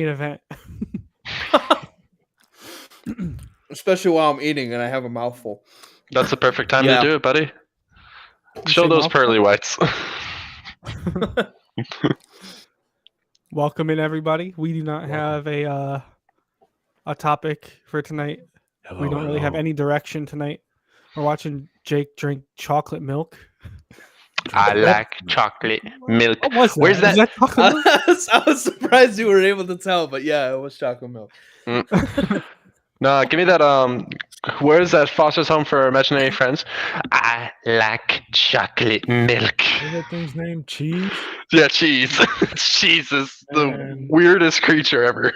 event. Especially while I'm eating and I have a mouthful. That's the perfect time Yeah. to do it, buddy. You Show say those mouthful? pearly whites. Welcome in, everybody. We do not have a topic for tonight. We don't really have any direction tonight. We're watching Jake drink chocolate milk. I like chocolate milk. What was that? Where's that? Was that chocolate milk? I was surprised you were able to tell, but yeah, it was chocolate milk. No, give me that. Where's that Foster's Home for Imaginary Friends? I like chocolate milk. What's that thing's name? Cheese? Yeah, cheese. Cheese is the Man. weirdest creature ever.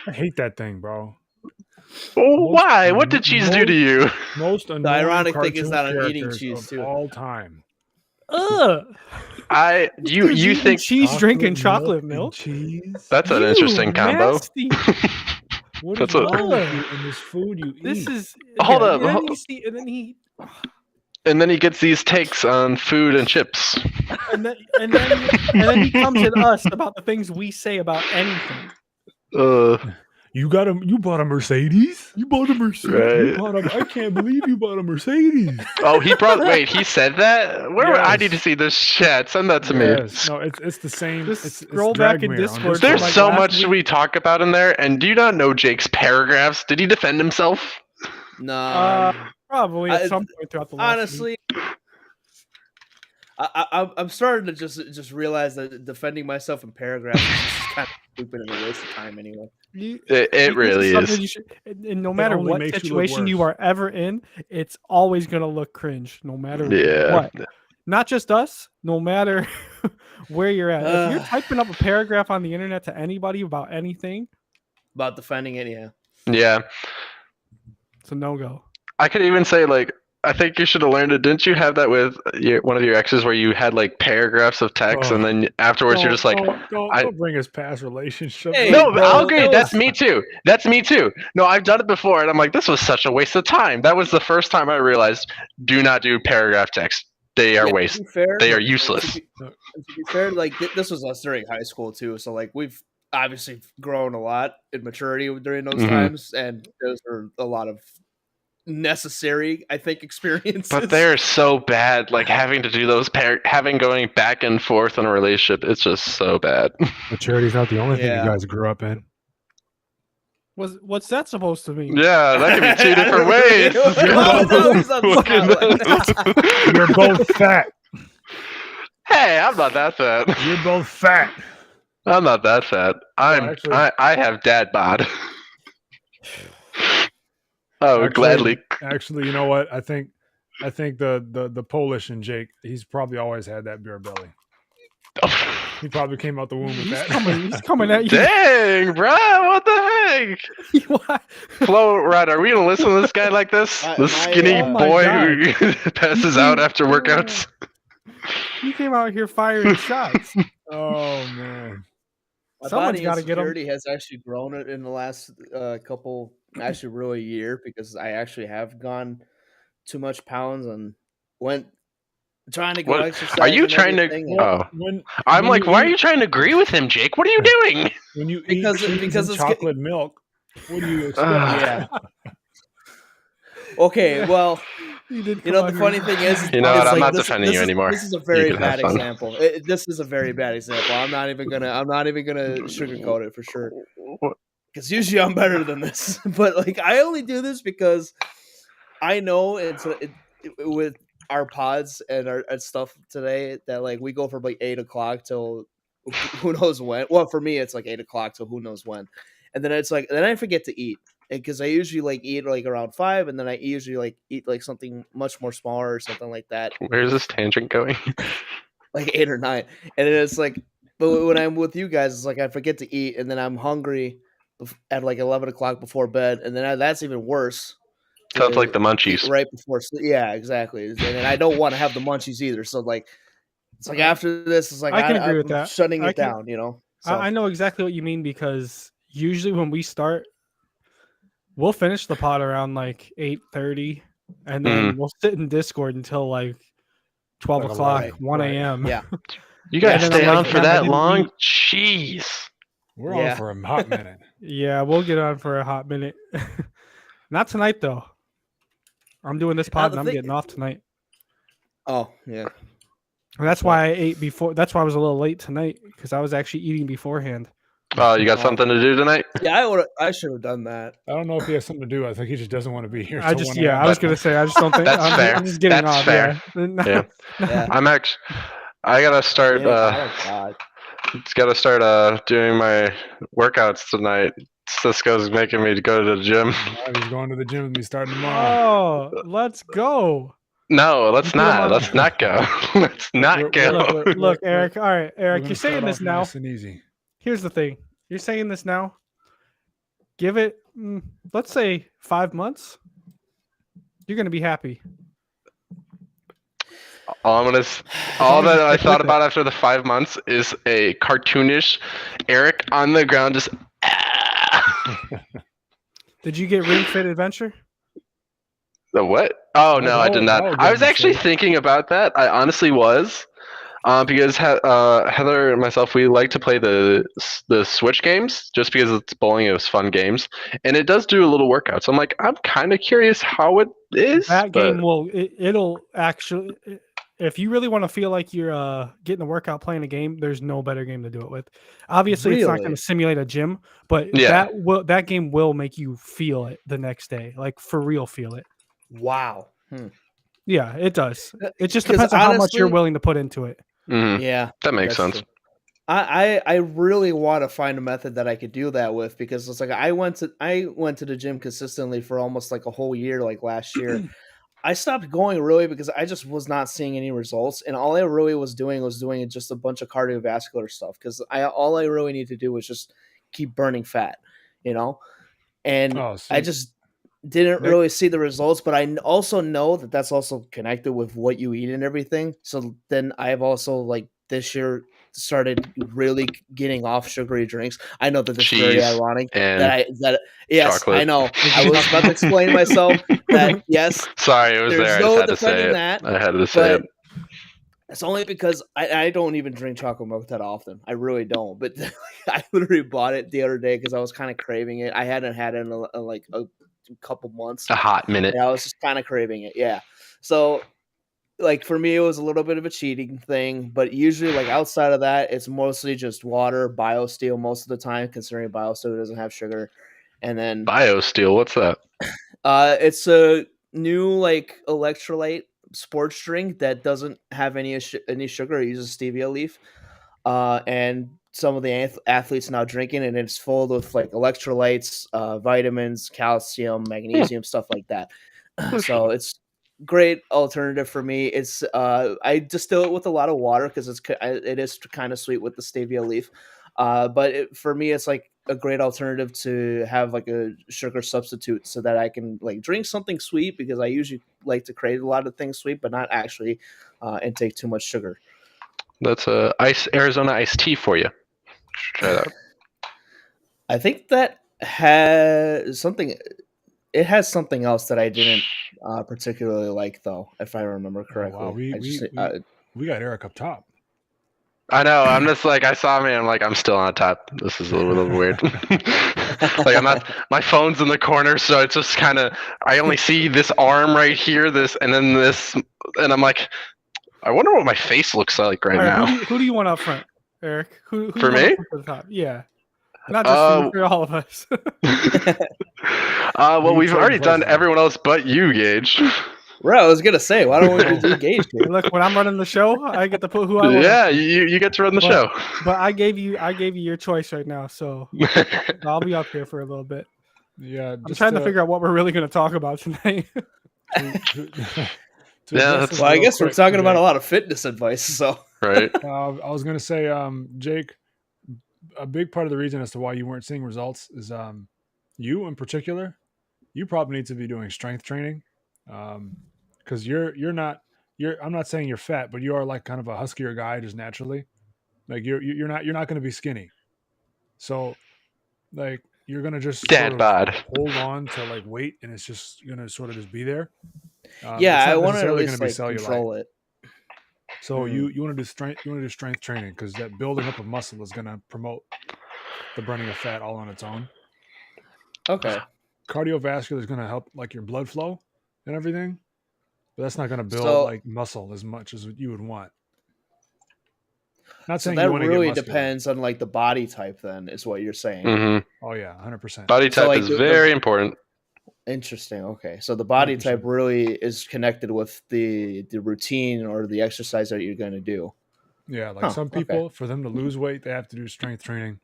I hate that thing, bro. Oh, why? What did cheese do to you? Most The annoying ironic thing is cartoon that I'm eating characters cheese of too. all time. Ugh. You think she's drinking Chocolate chocolate and milk? cheese? that's an You interesting combo? nasty. What That's is what- wrong with you in this food you eat? This is Hold yeah, up, And then, hold- you see, and then he And then he gets these takes on food and chips. and then he comes at us about the things we say about anything. You bought a Mercedes? You bought a Mercedes? Right. I can't believe you bought a Mercedes. Oh, wait, he said that? I Yes. need to see this chat. Send that to me. Yes. No, it's the same. Just it's scroll back in Dragmere on Discord. There's like so last much week- we talk about in there, and do you not know Jake's paragraphs? Did he defend himself? Nah. Probably at I- some point throughout the last honestly, I'm starting to just realize that defending myself in paragraphs is just kind of stupid and a waste of time anyway. week. It really something is. you should- and no matter only what makes you look situation you worse. are ever in, it's always gonna look cringe, no matter Yeah. what. Not just us, no matter where you're at. If you're Ugh. typing up a paragraph on the internet to anybody about anything, About defending it, yeah. Yeah. it's a no go. I could even say, like, I think you should have learned it. Didn't you have that with one of your exes where you had, like, paragraphs of text, Oh. and then afterwards you're just like, don't bring us past relationships. Hey, no, bro, I'll agree. that That's was- me too. That's me too. No, I've done it before, and I'm like, this was such a waste of time. That was the first time I realized, do not do paragraph text. They are Yeah, waste. to be fair, They are to useless. be fair, like this was us during high school too, so like we've obviously grown a lot in maturity during those Mhm. times, and those are a lot of necessary, I think, experiences. But they're so bad. Like having to do those having going back and forth in a relationship. It's just so bad. Maturity's not the only thing Yeah. you guys grew up in. What's that supposed to mean? Yeah, that could be two different ways. You're both fat. Hey, I'm not that fat. You're both fat. I'm not that fat. actually- I have dad bod. Oh, Actually- gladly. Actually, you know what? I think the Polish and Jake, he's probably always had that beer belly. He probably came out the womb with He's that. coming, he's coming at you. Dang, bro, what the heck? What? Flo, right, are we gonna listen to this guy like this? My- The my, skinny oh my boy God. who passes out after workouts? You came out here firing shots. Oh man. My Someone's body gotta get 'em. insecurity has actually grown in the last couple, actually, really a year, because I actually have gone too much pounds and went trying to go What- exercise. are you and trying to- everything, and- Oh. When I'm when like, why are eat- you trying to agree with him, Jake? What are you doing? when you Because- eat cheese because and it's get- chocolate milk? What do you expect? Yeah. Okay, well, You did. you know, come the out funny here. thing is, You know it's what, I'm like not this- defending this you is- anymore. This is a very can have bad fun. example. This is a very bad example. I'm not even gonna sugarcoat it for sure. Because usually I'm better than this, but like I only do this because I know with our pods and our and stuff today that like we go from like 8 o'clock till who knows when. Well, for me it's like 8 o'clock till who knows when, and then it's like then I forget to eat because I usually like eat like around 5, and then I usually like eat like something much more smaller or something like that, Where's this tangent going? like 8 or 9, and then it's like, but when I'm with you guys, it's like I forget to eat, and then I'm hungry at like 11 o'clock before bed, and then that's even worse. Sounds like the Eat munchies. right before sleep. Yeah, exactly. And then I don't want to have the munchies either. So like, it's like after this, it's like I can agree with I'm that. shutting I it can- down. You know. So, I know exactly what you mean because usually when we start, we'll finish the pod around like 8:30, and then we'll sit in Discord until like 12 Like o'clock, 11, 1 right. a.m. Yeah. You guys And then stay I'm on like, for "Damn, I that didn't long? eat." Jeez. We're Yeah. on for a hot minute. Yeah, we'll get on for a hot minute. Not tonight though. I'm doing this pod the and I'm thing- getting off tonight. Oh yeah. And that's why I ate before. That's why I was a little late tonight because I was actually eating beforehand. Oh, you got something to do tonight? Yeah, I should have done that. I don't know if he has something to do. I think he just doesn't want to be here. I till just 1 a.m. I was gonna say I just don't think That's fair. I'm just getting That's off. fair. Yeah. Yeah. I'm actually. I gotta start. Oh, God. Gotta start doing my workouts tonight. Cisco's making me go to the gym. He's going to the gym with me starting tomorrow. Oh, let's go. No, let's put him not. on- Let's not go. Let's not go. Look, Eric. All right, We're Eric, gonna you're start saying this off now. nice and easy. Here's the thing. You're saying this now. Give it, let's say 5 months. You're gonna be happy. All that I thought about after the 5 months is a cartoonish Eric on the ground just. Did you get Ring Fit Adventure? The what? Oh no, I did that would not. be I was actually insane. thinking about that. I honestly was, because Heather and myself, we like to play the Switch games just because it's bowling. It was fun games, and it does do a little workout. So I'm like, I'm kind of curious how it is. That but- game will. It'll actually. If you really want to feel like you're getting a workout playing a game, there's no better game to do it with. Obviously, it's not Really? going to simulate a gym, but Yeah. that game will make you feel it the next day, like for real, feel it. Wow. Yeah, it does. It just 'Cause depends on how much you're honestly- willing to put into it. Mhm, Yeah. that makes That's sense. true. I really want to find a method that I could do that with because it's like I went to the gym consistently for almost like a whole year, like last year. I stopped going really because I just was not seeing any results, and all I really was doing just a bunch of cardiovascular stuff because all I really need to do was just keep burning fat, and Oh, I see, just didn't Nick- really see the results, but I also know that that's also connected with what you eat and everything. So then I've also like this year started really getting off sugary drinks. I know that this is very Cheese ironic and yes, chocolate. I know. I was about to explain myself that yes, Sorry, it was there's there. no I just had to say defending it. that, I had to say but it. it's only because I don't even drink chocolate milk that often. I really don't. But I literally bought it the other day because I was kind of craving it. I hadn't had it in like a couple months. A hot minute. And I was just kind of craving it. Yeah. So like for me, it was a little bit of a cheating thing, but usually like outside of that, it's mostly just water, BioSteel most of the time, considering BioSteel doesn't have sugar. And then BioSteel, what's that? it's a new like electrolyte sports drink that doesn't have any sugar. It uses stevia leaf, and some of the athletes now drinking, and it's full of like electrolytes, vitamins, calcium, magnesium, stuff like that. So it's great alternative for me. It's I distill it with a lot of water because it is kind of sweet with the stevia leaf. But for me, it's like a great alternative to have like a sugar substitute so that I can like drink something sweet because I usually like to crave a lot of things sweet, but not actually intake too much sugar. That's Arizona iced tea for you. Should try that. I think that has something. It has something else that I didn't particularly like, though, if I remember correctly. wow, we got Eric up top. I know. I'm just like, I saw me. I'm like, I'm still on top. This is a little weird. Like I'm not. My phone's in the corner, so it's just kind of. I only see this arm right here, this, and then this, and I'm like, I wonder what my face looks like right All right, now. who do you want up front, Eric? Who For you want me? up to the top? Yeah, not just for all of us. Well, You we've chose already done president. everyone else but you, Gage. Right, I was gonna say, why don't we just engage here? Look, when I'm running the show, I get to put who I want. Yeah, you get to run the show. But I gave you your choice right now, so I'll be up here for a little bit. Yeah, I'm trying to figure out what we're really going to talk about tonight. Yeah, that's- Well, I guess we're talking about a lot of fitness advice, so Right. I was gonna say, Jake, a big part of the reason as to why you weren't seeing results is you in particular, you probably need to be doing strength training, because you're not. I'm not saying you're fat, but you are like kind of a huskier guy just naturally. Like you're not going to be skinny, so like you're gonna just Dad sort of bod. hold on to like weight, and it's just gonna sort of just be there. yeah, it's not I want to at necessarily least gonna be like cellulite. control it. So you want to do strength training because that building up of muscle is going to promote the burning of fat all on its own. Okay. Cardiovascular is going to help like your blood flow and everything, but that's not going to build So- like muscle as much as you would want. Not So saying that you want to really get muscular. depends on like the body type. Then is what you're saying. Mm-hmm. Oh yeah, 100%. Body So, type like, is the- very important. Interesting. Okay, so the body 100%. type really is connected with the routine or the exercise that you're going to do. Yeah, like Huh, some okay. people, for them to lose weight, they have to do strength training.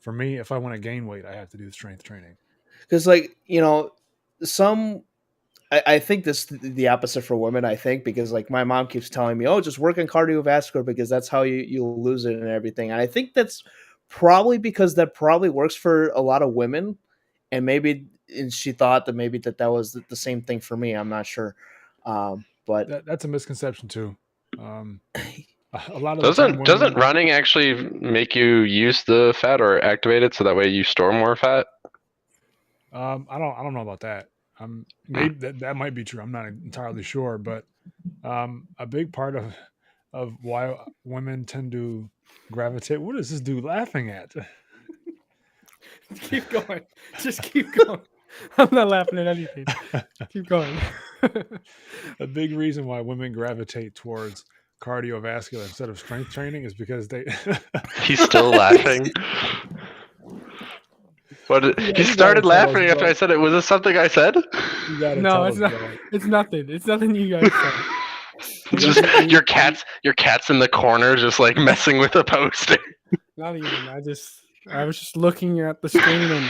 For me, if I want to gain weight, I have to do strength training. Because like some I think this the opposite for women. I think because like my mom keeps telling me, oh, just work on cardiovascular because that's how you'll lose it and everything. And I think that's probably because that probably works for a lot of women, and she thought that maybe that was the same thing for me. I'm not sure, but That's a misconception too. A lot of the time Doesn't women- running actually make you use the fat or activate it so that way you store more fat? I don't know about that. Maybe that might be true. I'm not entirely sure, but a big part of why women tend to gravitate. What is this dude laughing at? Keep going. Just keep going. I'm not laughing at anything. Keep going. A big reason why women gravitate towards cardiovascular instead of strength training is because they. He's still laughing. What? Yeah, He you gotta started tell laughing us, after bro. I said it. Was it something I said? You gotta No, tell it's us, not. bro. It's nothing. It's nothing you guys said. It's just your cat's in the corner, just like messing with the poster. Not even. I was just looking at the screen and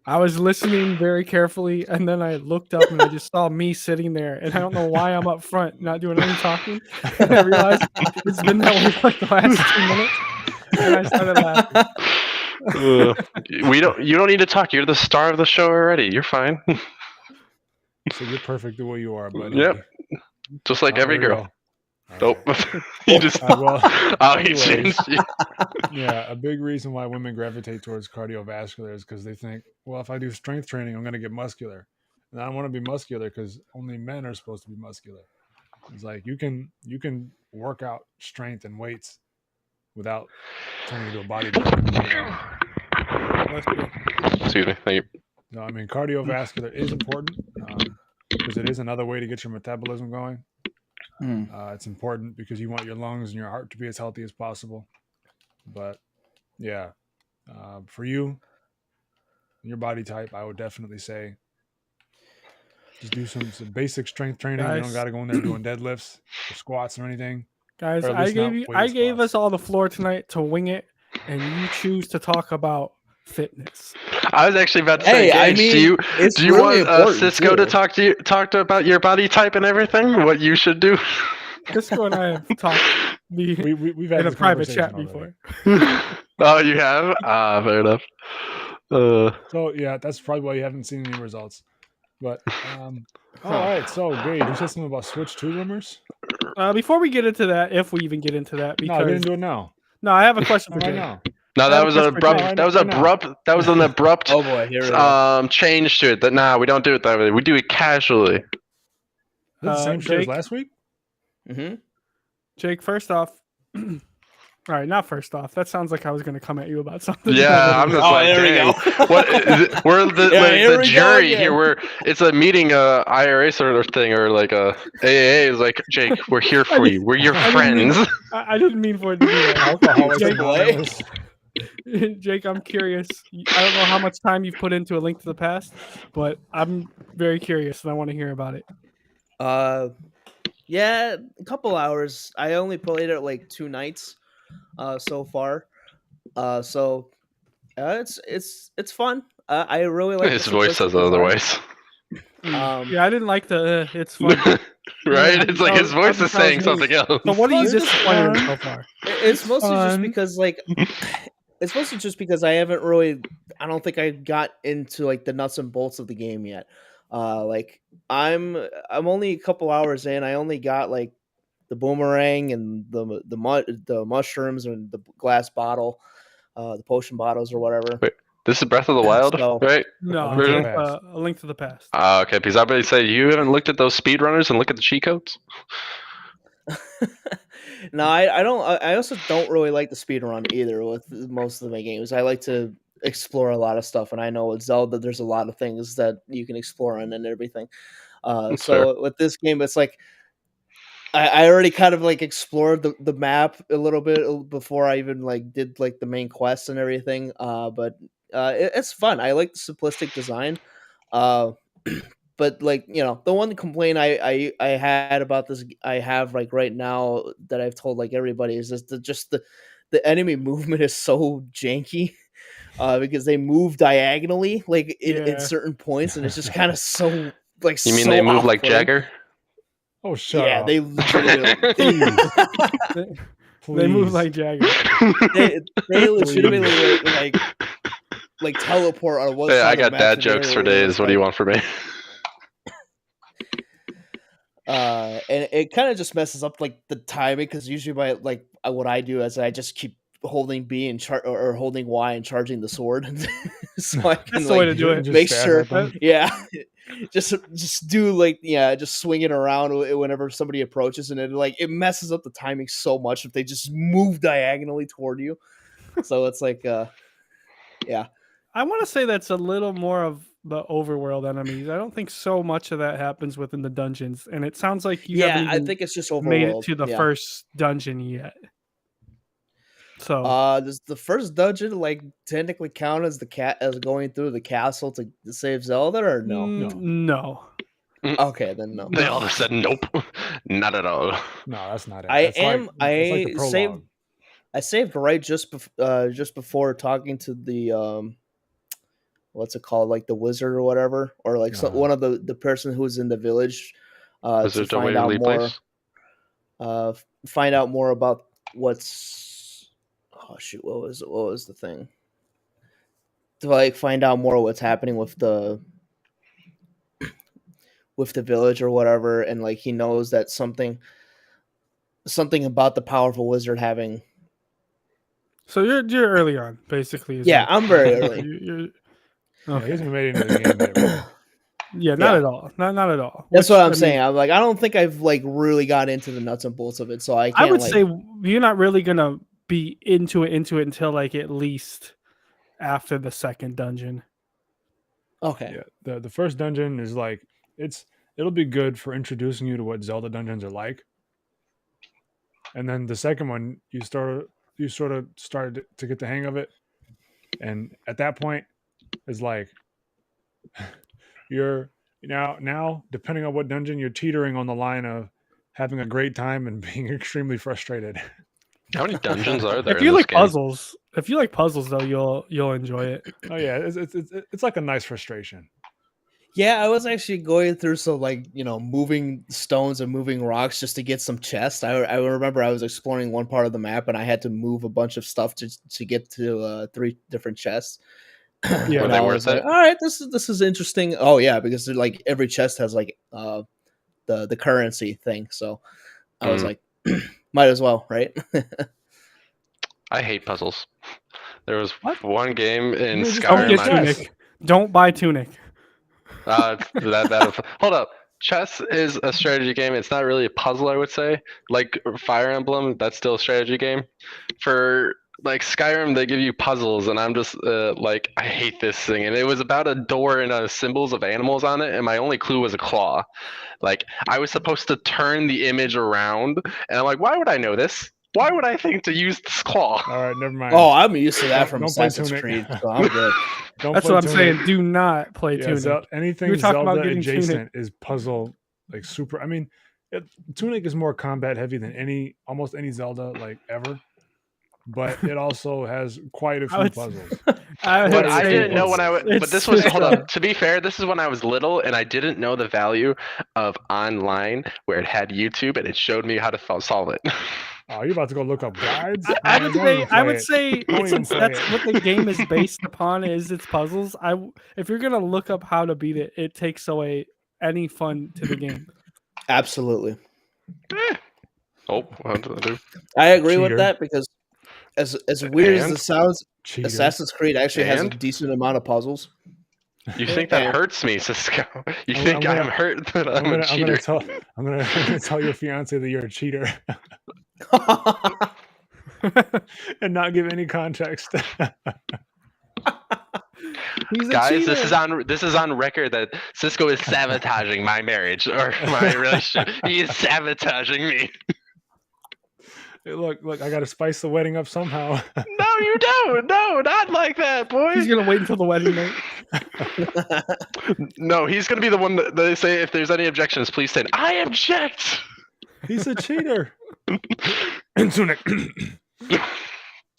I was listening very carefully, and then I looked up and I just saw me sitting there, and I don't know why I'm up front not doing any talking. And I realized it's been that way for like the last 2 minutes, and I started laughing. You don't need to talk. You're the star of the show already. You're fine. So you're perfect the way you are, buddy. Yep. Just like every There we girl. go. All Nope. right. You just. Well, Oh, he anyways. changed. Yeah, a big reason why women gravitate towards cardiovascular is because they think, well, if I do strength training, I'm going to get muscular. And I don't want to be muscular because only men are supposed to be muscular. It's like you can work out strength and weights without turning into a bodybuilder. Excuse me. Thank you. No, I mean cardiovascular is important because it is another way to get your metabolism going. It's important because you want your lungs and your heart to be as healthy as possible. But yeah, for you, your body type, I would definitely say just do some basic strength training. You don't Guys. got to go in there doing deadlifts or squats or anything. Guys, Or at I least not gave weighted us squats. all the floor tonight to wing it, and you choose to talk about fitness. I was actually about to say, Hey, I Gage, mean, it's do you really want important, Cisco too. to talk about your body type and everything? What you should do? Cisco and I have talked We've had in a this private conversation chat already. before. Oh, you have? Fair enough. So yeah, that's probably why you haven't seen any results. But all right, so Gage, you said something about Switch 2 rumors? Before we get into that, if we even get into that, No, get because into it now. no, I have a question for Right Jake. now. No, I that have a was an question for abrupt. Jake. That was Right now. abrupt. That was an abrupt Oh boy, here we go. change to it. That we don't do it that way. We do it casually. Is it the same shit as Jake? last week? Mm-hmm. Jake, first off, all right, not first off. That sounds like I was going to come at you about something. Yeah, I'm just Oh, like, there we dang. go. What is it? We're the, Yeah, like, here the we go jury again. here. It's a meeting, IRA sort of thing, or like a AAA. Is like, Jake, we're here for you. We're your I didn't mean- friends. I didn't mean for it to be that. Alcoholics Jake, Anonymous. Jake, I'm curious. I don't know how much time you've put into A Link to the Past, but I'm very curious and I want to hear about it. Yeah, a couple hours. I only played it like 2 nights, so far. So it's fun. I really like His the voice simplistic says design. otherwise, Um, Yeah, I didn't like the. It's fun. right? It's like his Oh, voice that is saying tells me- something else. So what are you It's disappointed with fun. so far? It's mostly just fun. because like it's mostly just because I haven't really. I don't think I got into like the nuts and bolts of the game yet. Like I'm only a couple hours in. I only got like the boomerang and the mushrooms and the glass bottle, the potion bottles or whatever. Wait, This is Breath of the Wild, So- right? No, Link to the it's, Past. A Link to the Past. Okay, because I already say you haven't looked at those speedrunners and look at the cheat codes. No, I don't. I also don't really like the speed run either with most of my games. I like to explore a lot of stuff, and I know with Zelda, there's a lot of things that you can explore and everything. That's fair. So with this game, it's like I already kind of like explored the map a little bit before I even like did like the main quest and everything. But it's fun. I like the simplistic design. Uh, but like the one complaint I had about this I have like right now that I've told like everybody is just the enemy movement is so janky. Because they move diagonally like in Yeah. certain points, and it's just kind of so like You mean so they move like off-putting. Jagger? Oh, shut Yeah, up. they legitimately They move Please. like Jagger. they legitimately like teleport on one Yeah, side I of the got map dad to the jokes other, for and it's days. What do you want from me? and it kind of just messes up like the timing because usually what I do is I just keep holding B and or holding Y and charging the sword, so I can That's the way to like do it. Just make stab sure. at them. Yeah, just do just swing it around whenever somebody approaches, and it messes up the timing so much if they just move diagonally toward you. So it's like yeah. I want to say that's a little more of the overworld enemies. I don't think so much of that happens within the dungeons, and it sounds like you haven't Yeah, I even think it's just made it overworld. to the Yeah. first dungeon yet. So Does the first dungeon like technically count as as going through the castle to save Zelda or no? no. Okay, then no. They all said nope, not at all. No, that's not it. I That's am. It's like the prologue. I saved right just before talking to the what's it called, like the wizard or whatever, or like one of the person who's in the village, Was to it a find out Waverly more. Place? Find out more about what's. Oh shoot! What was the thing? To like find out more what's happening with the village or whatever, and like he knows that something about the powerful wizard having. So you're early on, basically. Yeah, I'm very early. You're, Yeah, he okay. hasn't made it into the game yet. Really. Yeah, not Yeah. at all. Not at all. That's Which, what I'm I saying. mean, I'm like, I don't think I've like really got into the nuts and bolts of it, so I can't. I would like, say you're not really gonna be into it until like at least after the second dungeon. okay. Yeah, the first dungeon is like it'll be good for introducing you to what Zelda dungeons are like, and then the second one you sort of started to get the hang of it, and at that point is like you're now depending on what dungeon you're teetering on the line of having a great time and being extremely frustrated. How many dungeons are there If in you this like game? puzzles though, you'll enjoy it. Oh yeah, it's like a nice frustration. Yeah, I was actually going through some moving stones and moving rocks just to get some chests. I remember I was exploring one part of the map and I had to move a bunch of stuff to get to 3 different chests. Yeah. Were And they I worth was like, it? all right, this is interesting. Oh yeah, because like every chest has like the currency thing. So I was like, might as well, right? I hate puzzles. There was What? one game in You just Don't Skyrim. get Skyrim, Tunic. Don't buy Tunic. Hold up. Chess is a strategy game. It's not really a puzzle, I would say. Like Fire Emblem, that's still a strategy game. For like Skyrim, they give you puzzles, and I'm just like, I hate this thing. And it was about a door and symbols of animals on it, and my only clue was a claw. Like I was supposed to turn the image around, and I'm like, why would I know this? Why would I think to use this claw? All right, never mind. Oh, I'm used to that Don't- from don't play Assassin's Tunic. Creed, so I'm good. Don't That's play what I'm Tunic. saying. Do not play Yeah, Tunic. anything You were talking about Zelda getting Tunic. adjacent is puzzle like super. I mean, Tunic is more combat heavy than almost any Zelda like ever, but it also has quite a few would- puzzles. I But would I say didn't know when I was. But it's- this was it's, hold up. To be fair, this is when I was little, and I didn't know the value of online, where it had YouTube and it showed me how to solve it. Oh, you're about to go look up guides? I Man, would don't say even I play would it. say Don't even since play that's it. what the game is based upon is its puzzles. If you're gonna look up how to beat it, it takes away any fun to the game. Absolutely. Oh, what did I do? I agree Cheater. with that because as weird as And? this sounds, Cheater. Assassin's Creed actually has a And? decent amount of puzzles. You think that And- hurts me, Cisco? You I'm think gonna- I'm hurt that I'm a I'm cheater? gonna tell your fiance that you're a cheater. and not give any context. He's a Guys, cheater. this is on record that Cisco is sabotaging my marriage or my relationship. He is sabotaging me. Hey, look, I got to spice the wedding up somehow. No, you don't. No, not like that, boy. He's gonna wait until the wedding night. No, he's gonna be the one that they say if there's any objections, please say I object. He's a cheater. Insunik.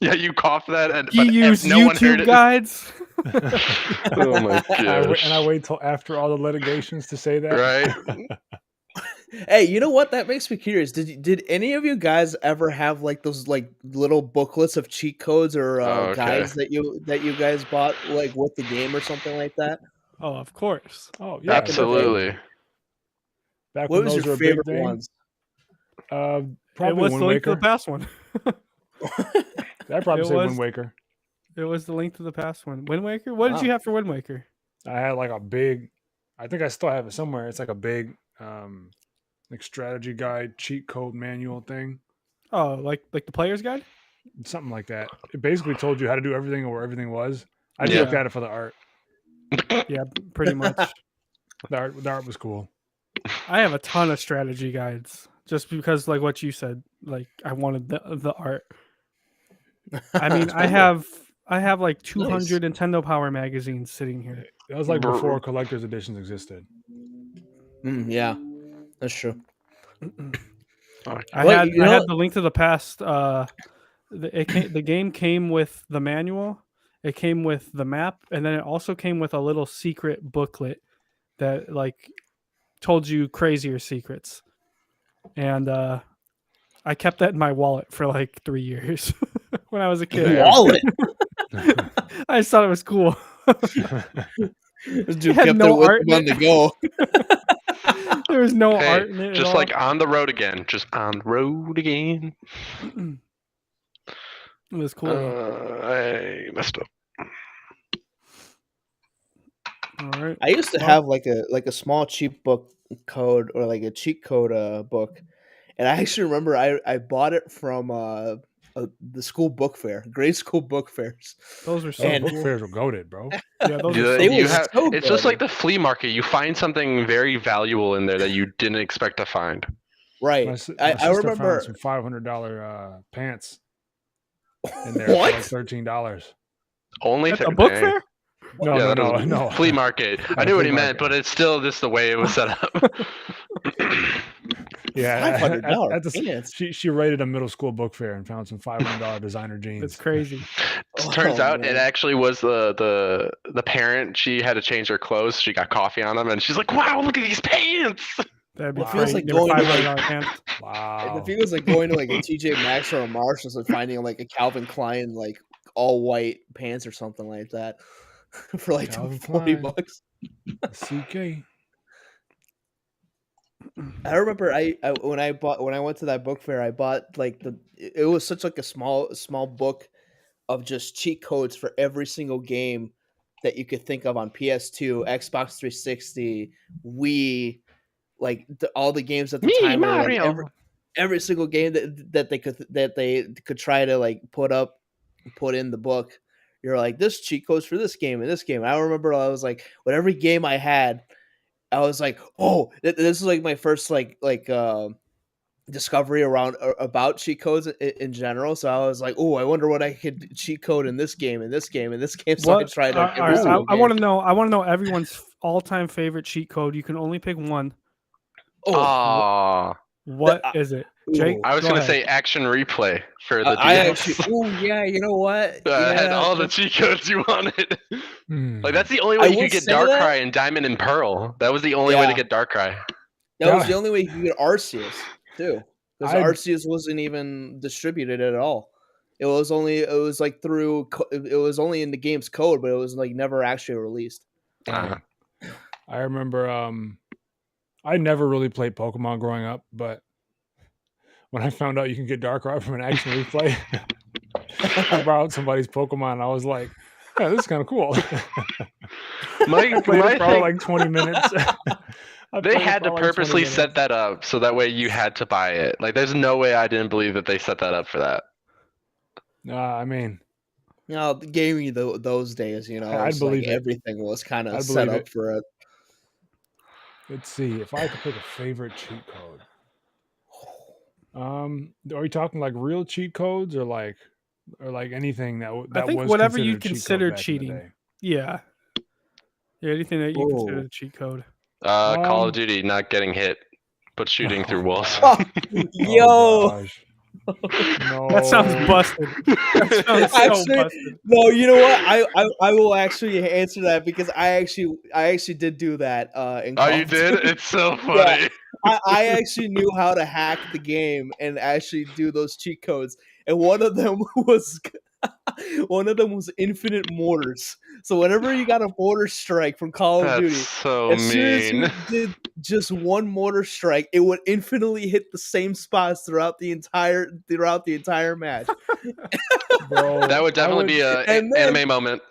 Yeah, you cough that, and He but used no one heard YouTube it. guides. Oh my gosh! And I wait till after all the litigations to say that. Right? Hey, you know what? That makes me curious. Did any of you guys ever have like those like little booklets of cheat codes or Okay. guides that you guys bought like with the game or something like that? Oh, of course. Oh yeah, Absolutely. Back What when was those your were a big favorite thing. ones? It Probably was Wind the Link to Waker. the Past one. I'd probably It say was- Wind Waker. It was the Link to the Past one. Wind Waker? What did Wow. you have for Wind Waker? I had like a big. I think I still have it somewhere. It's like a big, like strategy guide, cheat code manual thing, Oh, like the player's guide? something like that. It basically told you how to do everything or where everything was. I just Yeah. looked at it for the art. Yeah, pretty much. The art was cool. I have a ton of strategy guides just because, like what you said, like I wanted the art. I mean, I have like 200 Nintendo Power magazines sitting here. That was like Brr. before collector's editions existed. Yeah, that's true. I Wait, had you I know- had the Link to the Past. The game came with the manual. It came with the map, and then it also came with a little secret booklet that like told you crazier secrets. And I kept that in my wallet for like 3 years when I was a kid. Yeah. Wallet. I just thought it was cool. This dude had kept no it with art him in on the go. There was no Hey, art in it. just at like on the road again. Just on the road again. all. It was cool. though. I messed up. All right. I used to have like a small cheat book code or like a cheat code book, and I actually remember I bought it from the school book fair, grade school book fairs. Those were so And- Book cool. fairs were goaded, bro. Yeah, those You- are so They cool. you were have- so it's just good. like the flea market. You find something very valuable in there that you didn't expect to find. Right. My sister I remember. found some $500 pants in there What? for like $13. Only At th- the book dang. fair? No, Yeah, no, that no, doesn't- no. Flea market. I At knew a what flea he meant, market. but it's still just the way it was set up. Yeah, $500 at the, pants. she raided a middle school book fair and found some $500 designer jeans. It's crazy. Turns Oh, out man. it actually was the parent. She had to change her clothes. She got coffee on them, and she's like, "Wow, look at these pants!" That'd be It crazy. feels like They were going to, $500 like- pants. Wow. If he was like going to like a TJ Maxx or a Marshalls and finding like a Calvin Klein like all white pants or something like that for like Calvin 40 Klein. bucks. CK. I remember when I went to that book fair, I bought like it was such like a small book of just cheat codes for every single game that you could think of on PS2, Xbox 360, Wii, like all the games at the Me, time. were, like, Mario. every single game that they could try to like put in the book. You're like, this cheat codes for this game and this game. And I remember I was like, with every game I had, I was like, oh, this is like my first discovery about cheat codes in general. So I was like, oh, I wonder what I could cheat code in this game and this game and this game. So I What? tried All every right, single I game. want to know. I want to know everyone's all-time favorite cheat code. You can only pick one. Oh, Aw. What I- is it, Jake? ooh. I was go gonna ahead. say action replay for the I DS. actually, oh yeah, you know what? I had Yeah, all the cheat codes you wanted. Hmm. Like that's the only I way you will could get say that- Darkrai and Diamond and Pearl. That was the only way to Yeah. get Darkrai. that was Yeah. the only way you could get Arceus too, because I- Arceus wasn't even distributed at all. It was only it was only in the game's code, but it was like never actually released. Uh, I remember I never really played Pokemon growing up, but when I found out you can get Darkrai from an action replay, I borrowed somebody's Pokemon and I was like, Yeah, this is kind of cool. My I played my it for thing, like 20 minutes. I they played it had for to like 20 purposely minutes. set that up so that way you had to buy it. Like, there's no way I didn't believe that they set that up for that. I mean, You know, the gaming those days, you know, I'd it's like believe it. everything was kind of I'd set believe up it. for it. Let's see if I could pick a favorite cheat code. Are you talking like real cheat codes or like anything that I think was whatever considered you a cheat consider code back in the cheating. day? Yeah. Yeah, anything that you consider Oh. a cheat code. Call Um, of Duty, not getting hit, but shooting through Oh, walls. God. Yo, Oh, gosh. No. That sounds busted. That sounds so actually, busted. no, you know what? I will actually answer that because I actually did do that in Oh, Call you of did? Duty. It's so Yeah. funny. I actually knew how to hack the game and actually do those cheat codes, and one of them was infinite mortars. So whenever you got a mortar strike from Call of That's Duty, so as soon as mean. you did just one mortar strike, it would infinitely hit the same spots throughout the entire match. Bro, That would definitely be a And then- anime moment.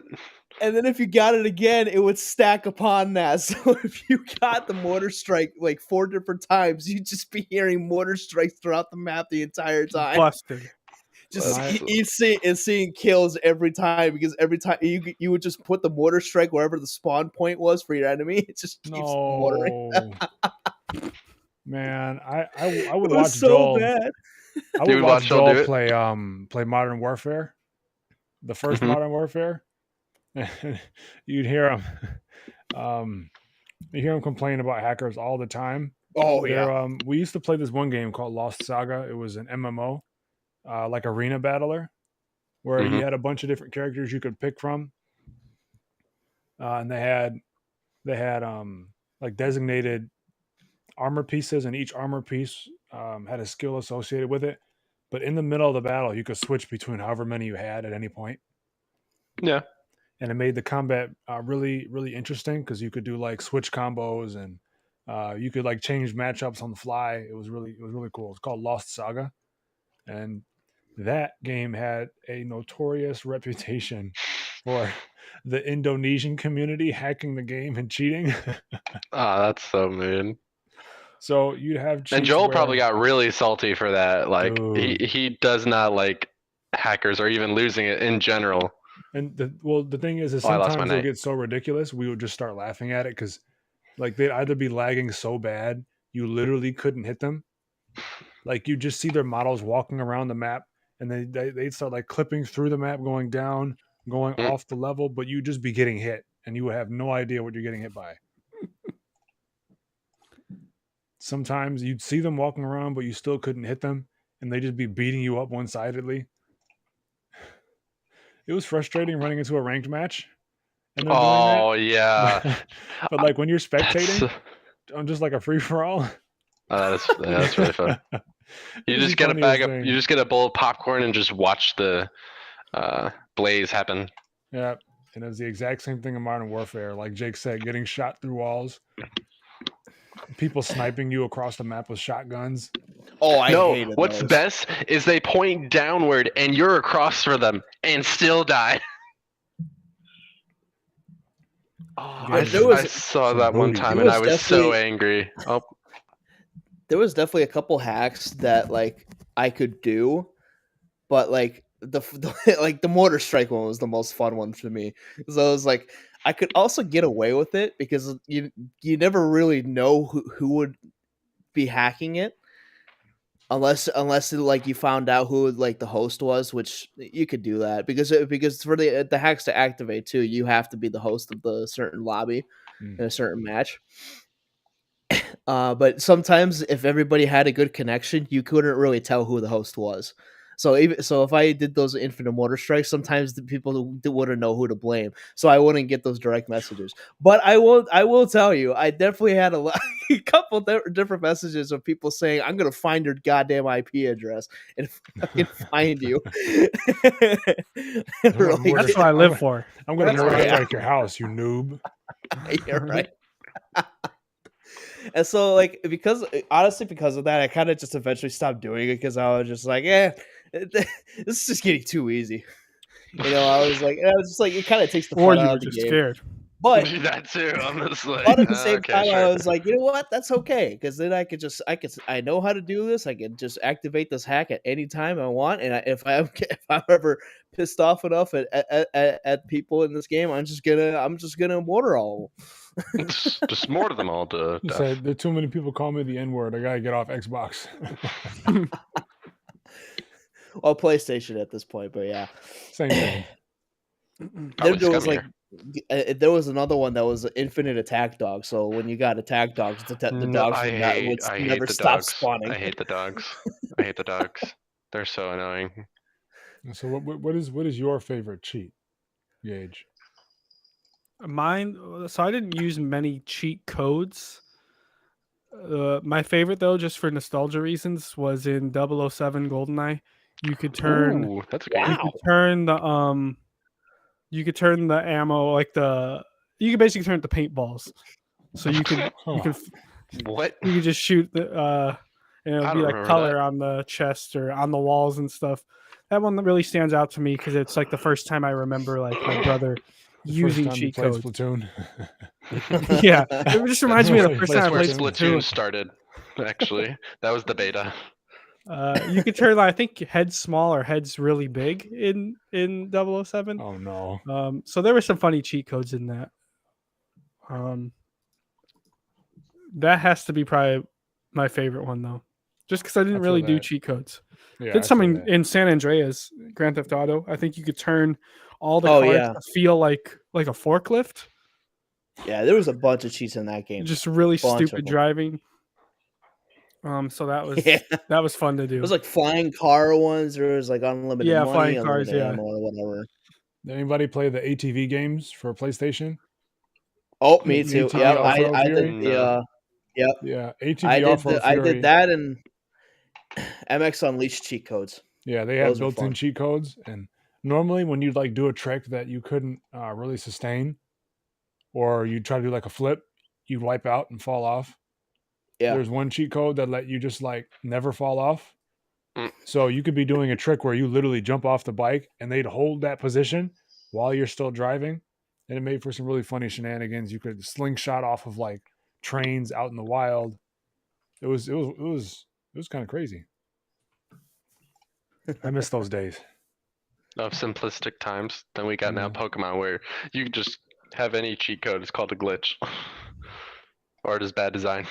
And then if you got it again, it would stack upon that. So if you got the mortar strike like 4 different times, you'd just be hearing mortar strikes throughout the map the entire time. Busted. Just That's- seeing kills every time, because every time you would just put the mortar strike wherever the spawn point was for your enemy. It just keeps mortaring. no. Man, I would It watch was so Joel. bad. I You would would watch watch Joel do Joel it? play Modern Warfare, the 1st Mhm. Modern Warfare. You'd hear him, complain about hackers all the time. Oh yeah. We used to play this one game called Lost Saga. It was an MMO, like arena battler, where you Mhm. had a bunch of different characters you could pick from, and they had like designated armor pieces, and each armor piece had a skill associated with it. But in the middle of the battle, you could switch between however many you had at any point. Yeah. And it made the combat really, really interesting because you could do like switch combos, and you could like change matchups on the fly. It was really cool. It's called Lost Saga, and that game had a notorious reputation for the Indonesian community hacking the game and cheating. Oh, that's so mean. So you'd have cheats And Joel where, probably got really salty for that. Like, Dude. he does not like hackers or even losing it in general. And the thing is Oh, I lost my sometimes they'll knight. get so ridiculous, we would just start laughing at it because, like, they'd either be lagging so bad you literally couldn't hit them, like you just see their models walking around the map, and they'd start like clipping through the map, going down, going Mm. off the level, but you'd just be getting hit, and you would have no idea what you're getting hit by. Sometimes you'd see them walking around, but you still couldn't hit them, and they'd just be beating you up one-sidedly. It was frustrating running into a ranked match and they're Oh, doing yeah. that. But like when you're spectating That's, on just like a free for all, that's really fun. You just get a bag of, you just get a bowl of popcorn and just watch the blaze happen. Yeah, and it's the exact same thing in Modern Warfare. Like Jake said, getting shot through walls, people sniping you across the map with shotguns. Oh, I No, hated what's those. best is they point downward and you're across for them and still die. Oh, Yeah, there was I saw some that one booty. time There and I was was so definitely- angry. Oh, There was definitely a couple hacks that like I could do, but like the like the mortar strike one was the most fun one for me. So it was like I could also get away with it because you never really know who would be hacking it, unless like you found out who like the host was, which you could do that because for the hacks to activate too, you have to be the host of the certain lobby in a certain match. But sometimes if everybody had a good connection, you couldn't really tell who the host was. So if I did those infinite mortar strikes, sometimes the people wouldn't know who to blame. So I wouldn't get those direct messages. But I will tell you, I definitely had a couple different messages of people saying, "I'm gonna find your goddamn IP address and fucking find you." Really? That's what I live for. I'm gonna That's mortar right. strike your house, you noob. You're right. And so, like, because of that, I kind of just eventually stopped doing it because I was just like, this is just getting too easy. I was just like, it kind of takes the Or fun you out were of the just game. scared. But That too. I'm just like, but at the same okay, time, sure. I was like, you know what? That's okay, because then I know how to do this. I can just activate this hack at any time I want, and if I'm ever pissed off enough at people in this game, I'm just gonna mortar all of them. just more to them all to You death. said there too many people call me the N word. I gotta get off Xbox. Well, PlayStation at this point, but yeah. Same thing. Probably There was like scummier. there was another one that was infinite attack dog. So when you got attack dogs, the No, dogs I would hate never the stop dogs. spawning. I hate the dogs. I hate the dogs. They're so annoying. So what is your favorite cheat, Gage? Mine. So I didn't use many cheat codes. My favorite though, just for nostalgia reasons, was in 007 GoldenEye. You could turn. Ooh, that's a good. Wow. You could turn the You could turn the ammo like the. You could basically turn it to paintballs. So you can What? you could just shoot the and I it'll be don't like remember color that. on the chest or on the walls and stuff. That one really stands out to me because it's like the first time I remember like my brother The using first time you cheat played codes. Splatoon. Yeah, it just reminds me of the That's first where time I played Splatoon Splatoon. started. Actually, that was the beta. You could turn I think heads small or heads really big in 007. Oh no. So there were some funny cheat codes in that. That has to be probably my favorite one though, just because I didn't I feel really do that. cheat codes. Yeah, I Did feel something that. in San Andreas, Grand Theft Auto. I think you could turn all the Oh, cars yeah. to feel like a forklift. Yeah, there was a bunch of cheats in that game. Just really Bunch of stupid them. driving. So that was Yeah. that was fun to do. It was like flying car ones. There was like unlimited Yeah, money, flying cars, unlimited yeah. ammo, or whatever. Did anybody play the ATV games for PlayStation? Oh, me too. ATV Yeah, Off-Road I Fury? did the. Yeah, ATV Off-Road I Fury. did that and MX Unleashed cheat codes. Yeah, they had Those were built-in fun. cheat codes, and normally when you'd like do a trick that you couldn't really sustain, or you try to do like a flip, you'd wipe out and fall off. Yeah. There's one cheat code that let you just like never fall off. Mm. So you could be doing a trick where you literally jump off the bike and they'd hold that position while you're still driving, and it made for some really funny shenanigans. You could slingshot off of like trains out in the wild. It was kind of crazy. I miss those days. Of simplistic times. Then we got now Pokemon where you can just have any cheat code. It's called a glitch, or it is bad design.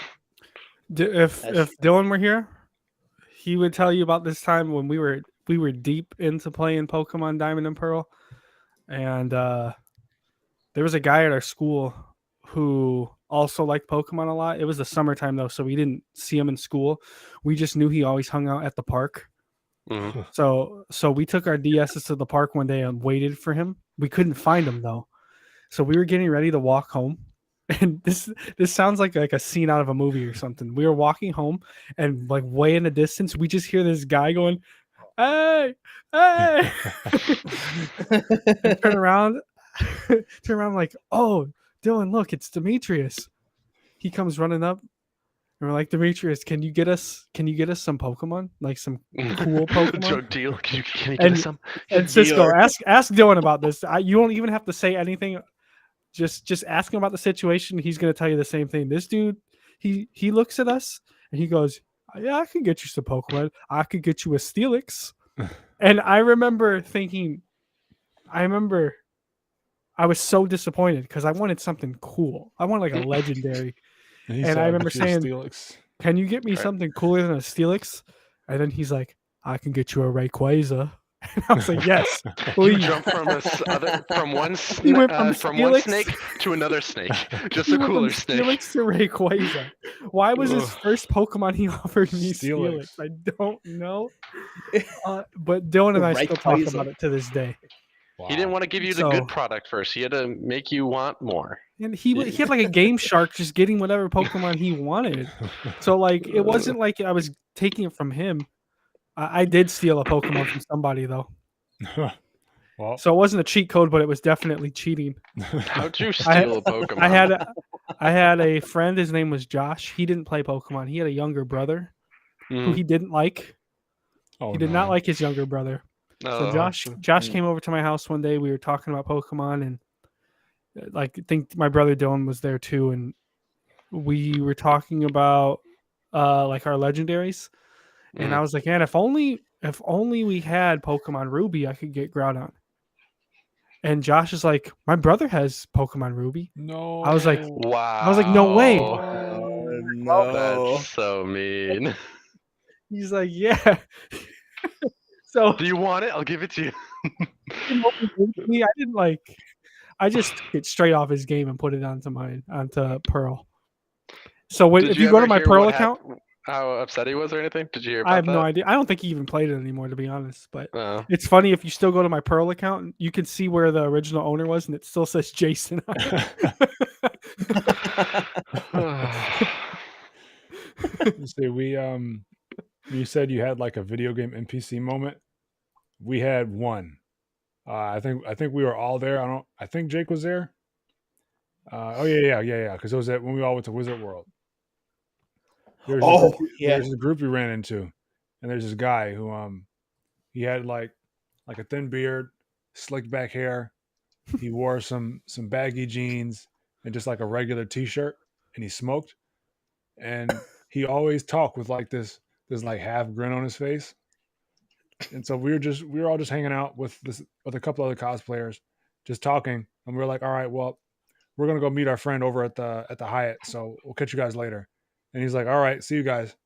If Dylan were here, he would tell you about this time when we were deep into playing Pokemon Diamond and Pearl, and there was a guy at our school who also liked Pokemon a lot. It was the summertime though, so we didn't see him in school. We just knew he always hung out at the park. Mm-hmm. So we took our DSs to the park one day and waited for him. We couldn't find him though, so we were getting ready to walk home. And this sounds like a scene out of a movie or something. We were walking home, and like way in the distance, we just hear this guy going, "Hey, hey!" And turn around, like, "Oh, Dylan, look, it's Demetrius." He comes running up, and we're like, "Demetrius, can you get us some Pokemon, like some cool Pokemon?" Drug deal. Can you get us some? And Cisco, Dealer. ask Dylan about this. You don't even have to say anything. Just ask him about the situation. He's gonna tell you the same thing. This dude, he looks at us and he goes, "Yeah, I can get you some Pokemon. I could get you a Steelix." And I remember thinking, I was so disappointed because I wanted something cool. I wanted like a legendary. And I remember saying, Steelix. "Can you get me Right. something cooler than a Steelix?" And then he's like, "I can get you a Rayquaza." And I was like, "Yes, You please." jump from one He went from from one Steelix- snake to another snake, just He a went from cooler snake. Steelix to Rayquaza. Why was his Ugh. first Pokemon he offered me Steelix? Steelix. I don't know. But Dylan and I still talk Rayquaza. about it to this day. He didn't want to give you the So- good product first. He had to make you want more. And he had like a Game Shark just getting whatever Pokemon he wanted. So like it wasn't like I was taking it from him. I did steal a Pokemon from somebody though. Well, So it wasn't a cheat code, but it was definitely cheating. How'd you I- steal a Pokemon? I had a friend, his name was Josh. He didn't play Pokemon. He had a younger brother who Mhm. he didn't like. oh, He did not like his younger brother. So Oh, Josh came over to my house one day. We were talking about Pokemon, and like I think my brother Dylan was there too, and we were talking about like our legendaries. And I was like, man, if only we had Pokemon Ruby, I could get Groudon. And Josh is like, my brother has Pokemon Ruby. No. I was like, wow. no way. Oh, no. That's so mean. He's like, yeah. So Do you want it? I'll give it to you. I didn't like. I just took it straight off his game and put it onto Pearl. So Did if you go ever to my hear Pearl what account, how upset he was or anything? Did you hear about I have that? no idea. I don't think he even played it anymore, to be honest. But Oh. it's funny if you still go to my Pearl account, you can see where the original owner was, and it still says Jason on it. You see, you said you had like a video game NPC moment. We had one. I think we were all there. I think Jake was there. Oh yeah. Because it was when we all went to Wizard World. There's a group we ran into, and there's this guy who he had like a thin beard, slicked back hair. He wore some baggy jeans and just like a regular t-shirt, and he smoked. And he always talked with like this like half grin on his face. And so we were all just hanging out with a couple other cosplayers, just talking, and we were like, all right, well, we're gonna go meet our friend over at the Hyatt, so we'll catch you guys later. And he's like, all right, see you guys.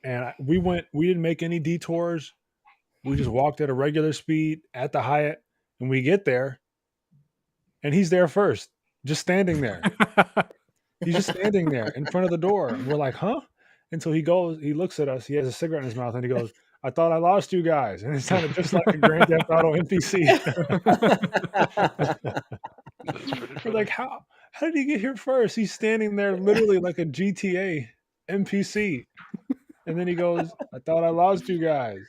And we didn't make any detours. We just walked at a regular speed at the Hyatt, and we get there, and he's there first, just standing there. He's just standing there in front of the door. And we're like, huh? And so he looks at us, he has a cigarette in his mouth, and he goes, I thought I lost you guys. And it sounded just like a Grand Theft Auto NPC. We're like, how did he get here first? He's standing there literally like a GTA NPC. And then he goes, I thought I lost you guys.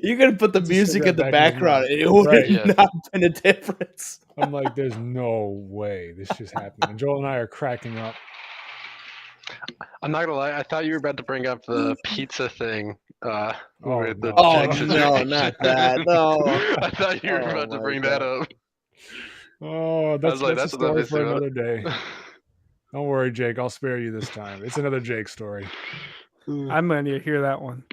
You're going to put the music in the background, and it would not been a difference. I'm like, there's no way this just happened. And Joel and I are cracking up. I'm not gonna lie. I thought you were about to bring up the pizza thing. No, not that. No, I thought you were about to bring that up. Oh, that's a story for another day. Don't worry, Jake. I'll spare you this time. It's another Jake story. I'm going to hear that one.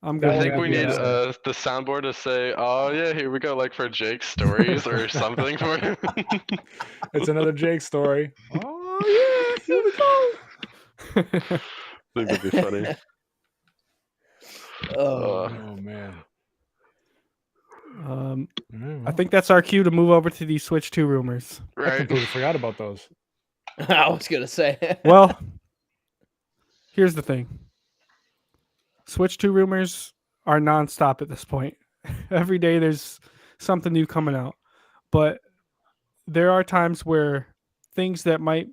I think we need the soundboard to say, "Oh yeah, here we go," like for Jake's stories or something for him. It's another Jake story. Oh yeah, here we go. I think that'd be funny. Oh man. I think that's our cue to move over to these Switch 2 rumors. I completely forgot about those. I was gonna say. Well, here's the thing. Switch 2 rumors are nonstop at this point. Every day there's something new coming out. But there are times where things that might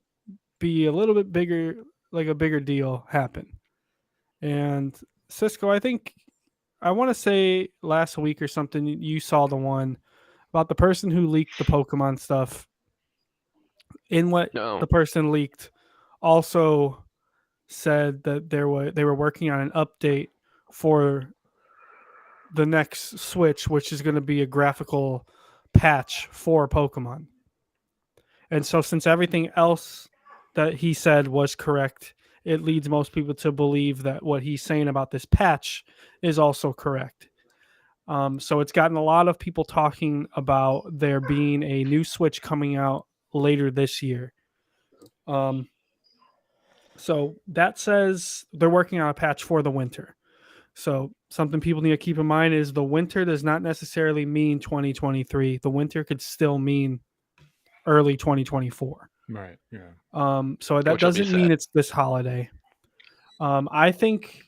be a little bit bigger, like a bigger deal, happen. And Cisco, I think, I want to say last week or something, you saw the one about the person who leaked the Pokemon stuff. In what the person leaked also said that they were working on an update for the next Switch, which is going to be a graphical patch for Pokemon. And so since everything else that he said was correct, it leads most people to believe that what he's saying about this patch is also correct. So it's gotten a lot of people talking about there being a new Switch coming out later this year. So that says they're working on a patch for the winter. So something people need to keep in mind is the winter does not necessarily mean 2023. The winter could still mean early 2024. Right. Yeah. So that doesn't mean it's this holiday. I think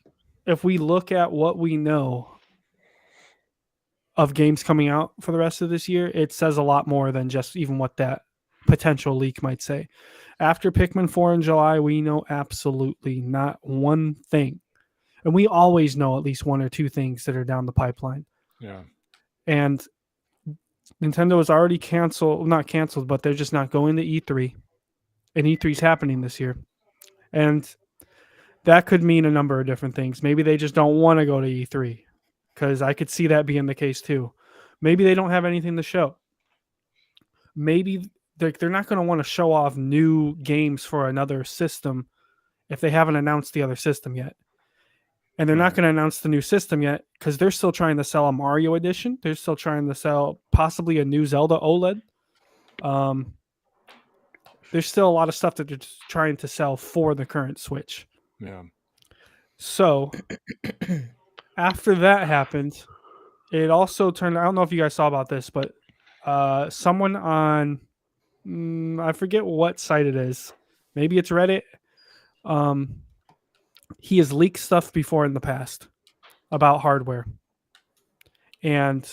if we look at what we know of games coming out for the rest of this year, it says a lot more than just even what that potential leak might say. After Pikmin 4 in July, we know absolutely not one thing. And we always know at least one or two things that are down the pipeline. Yeah. And Nintendo is already not canceled, but they're just not going to E3. And E3 is happening this year. And that could mean a number of different things. Maybe they just don't want to go to E3. because I could see that being the case too. Maybe they don't have anything to show. Maybe they're not going to want to show off new games for another system if they haven't announced the other system yet. And they're not going to announce the new system yet because they're still trying to sell a Mario edition. They're still trying to sell possibly a new Zelda OLED. There's still a lot of stuff that they're just trying to sell for the current Switch. Yeah. So after that happened, it also turned. I don't know if you guys saw about this, but someone on I forget what site it is. Maybe it's Reddit. He has leaked stuff before in the past about hardware, and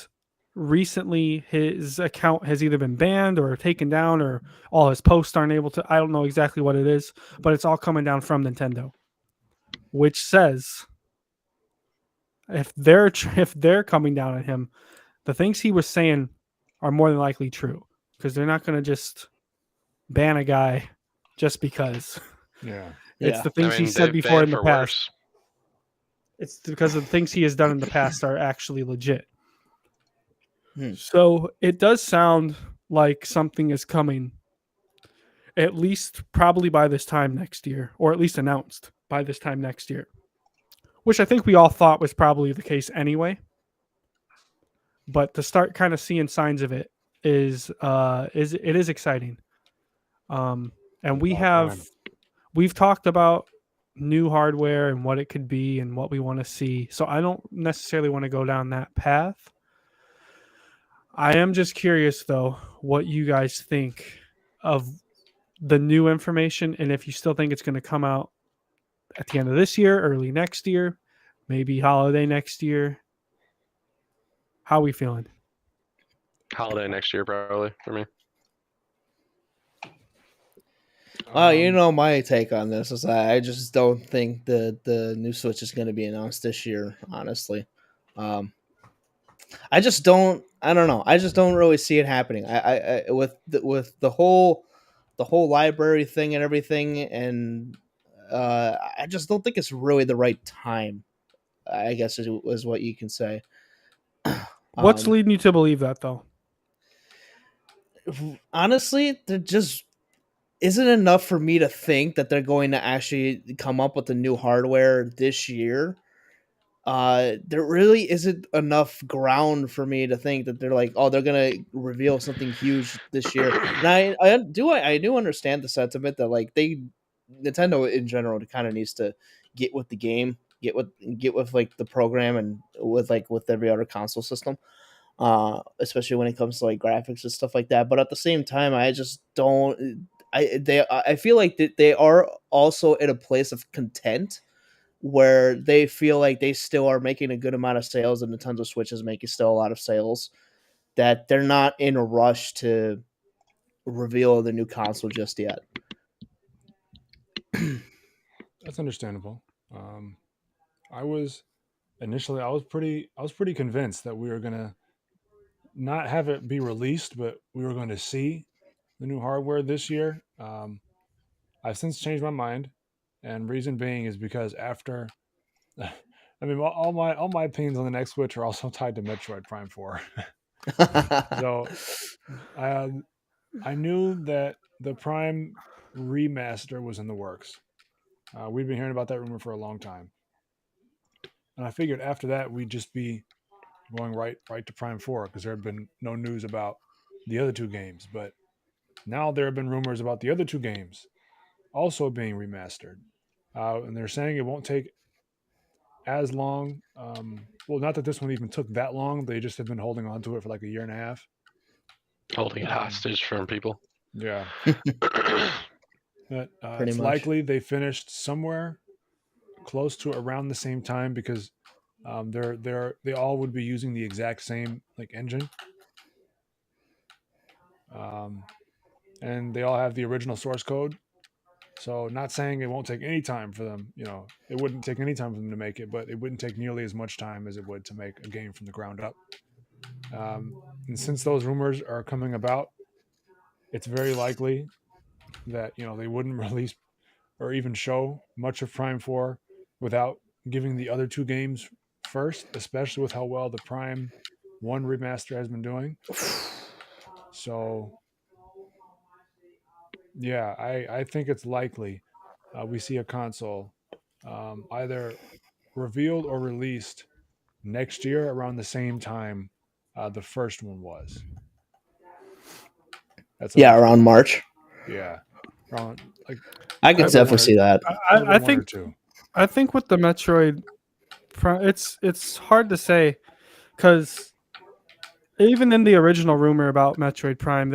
recently his account has either been banned or taken down, or all his posts aren't able to. I don't know exactly what it is, but it's all coming down from Nintendo, which says if they're coming down at him, the things he was saying are more than likely true, because they're not going to just ban a guy just because. Yeah. It's the things he said they've before in banned the for past. worse. It's because of the things he has done in the past are actually legit. Hmm. So it does sound like something is coming, at least probably by this time next year, or at least announced by this time next year, which I think we all thought was probably the case anyway. But to start kind of seeing signs of it is exciting. And we've talked about new hardware and what it could be and what we want to see. So I don't necessarily want to go down that path. I am just curious though what you guys think of the new information, and if you still think it's going to come out at the end of this year, early next year, maybe holiday next year. How are we feeling? Holiday next year, probably for me. You know, my take on this is I just don't think the new Switch is going to be announced this year. Honestly, I just don't. I don't know. I just don't really see it happening. I with the whole library thing and everything, and I just don't think it's really the right time. I guess is what you can say. What's leading you to believe that though? Honestly, there just isn't enough for me to think that they're going to actually come up with the new hardware this year. There really isn't enough ground for me to think that they're like, oh, they're gonna reveal something huge this year. And I do understand the sentiment that like Nintendo in general kind of needs to get with the game, get with like the program, and with every other console system. Especially when it comes to like graphics and stuff like that. But at the same time, I just don't. I feel like they are also in a place of content where they feel like they still are making a good amount of sales, and Nintendo Switch is making still a lot of sales. That they're not in a rush to reveal the new console just yet. That's understandable. I was pretty convinced that we were gonna not have it be released, but we were going to see the new hardware this year. I've since changed my mind, and reason being is because after, I mean, all my opinions on the next Switch are also tied to Metroid Prime 4. So, I knew that the Prime remaster was in the works. We'd been hearing about that rumor for a long time, and I figured after that we'd just be going right to Prime 4 because there had been no news about the other two games. But now there have been rumors about the other two games also being remastered, and they're saying it won't take as long. Well, not that this one even took that long. They just have been holding on to it for like a year and a half. Holding it hostage from people. Yeah. But Pretty it's much. likely they finished somewhere close to around the same time because they all would be using the exact same like engine. And they all have the original source code. So not saying it won't take any time for them, it wouldn't take any time for them to make it, but it wouldn't take nearly as much time as it would to make a game from the ground up. And since those rumors are coming about, it's very likely that, they wouldn't release or even show much of Prime 4 without giving the other two games first, especially with how well the Prime 1 remaster has been doing. So, yeah, I think it's likely we see a console either revealed or released next year around the same time the first one was. That's around March. Yeah, around like I could definitely see that. I think with the Metroid, it's hard to say because even in the original rumor about Metroid Prime,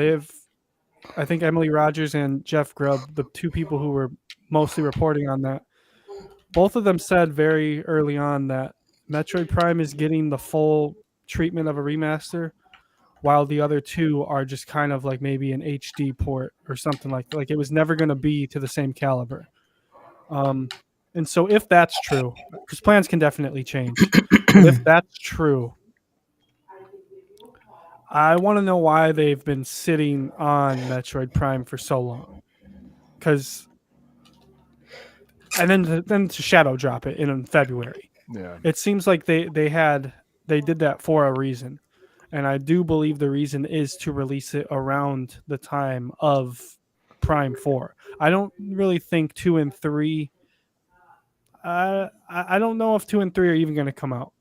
I think Emily Rogers and Jeff Grubb, the two people who were mostly reporting on that, both of them said very early on that Metroid Prime is getting the full treatment of a remaster, while the other two are just kind of like maybe an HD port or something like it was never going to be to the same caliber. And so if that's true, because plans can definitely change, but if that's true, I want to know why they've been sitting on Metroid Prime for so long. Because, and then to shadow drop it in February. Yeah. It seems like they did that for a reason. And I do believe the reason is to release it around the time of Prime 4. I don't really think 2 and 3. I don't know if 2 and 3 are even going to come out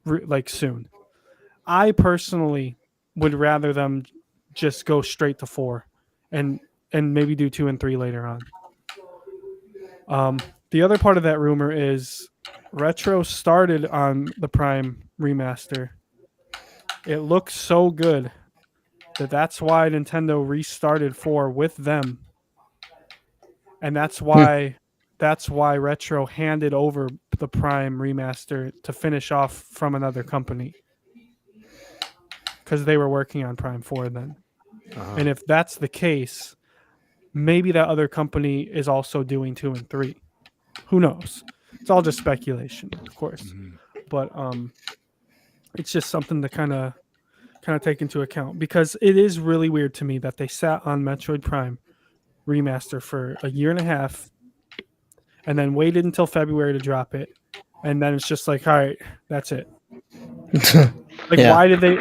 like soon. I personally would rather them just go straight to 4 and maybe do 2 and 3 later on. The other part of that rumor is Retro started on the Prime remaster. It looks so good that's why Nintendo restarted 4 with them. And that's why Retro handed over the Prime remaster to finish off from another company. Because they were working on Prime 4 then. Uh-huh. And if that's the case, maybe that other company is also doing 2 and 3. Who knows? It's all just speculation, of course. Mm-hmm. But it's just something to kind of take into account, because it is really weird to me that they sat on Metroid Prime remaster for a year and a half and then waited until February to drop it, and then it's just like, all right, that's it. Like, yeah.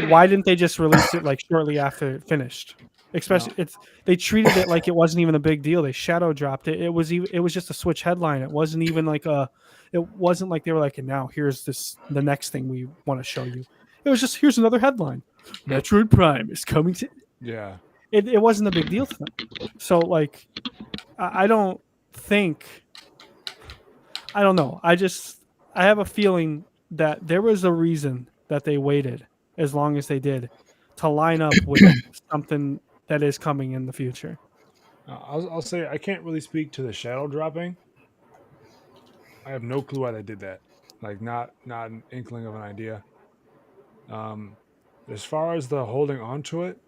Why didn't they just release it like shortly after it finished? Especially, they treated it like it wasn't even a big deal. They shadow dropped it. It was just a Switch headline. It wasn't even like it wasn't like they were like, and now here's the next thing we want to show you. It was just, here's another headline. Metroid Prime is coming to. Yeah. It wasn't a big deal to them. So like, I don't know. I have a feeling that there was a reason that they waited as long as they did to line up with something that is coming in the future. I'll say I can't really speak to the shadow dropping. I have no clue why they did that. Like, not an inkling of an idea. As far as the holding on to it,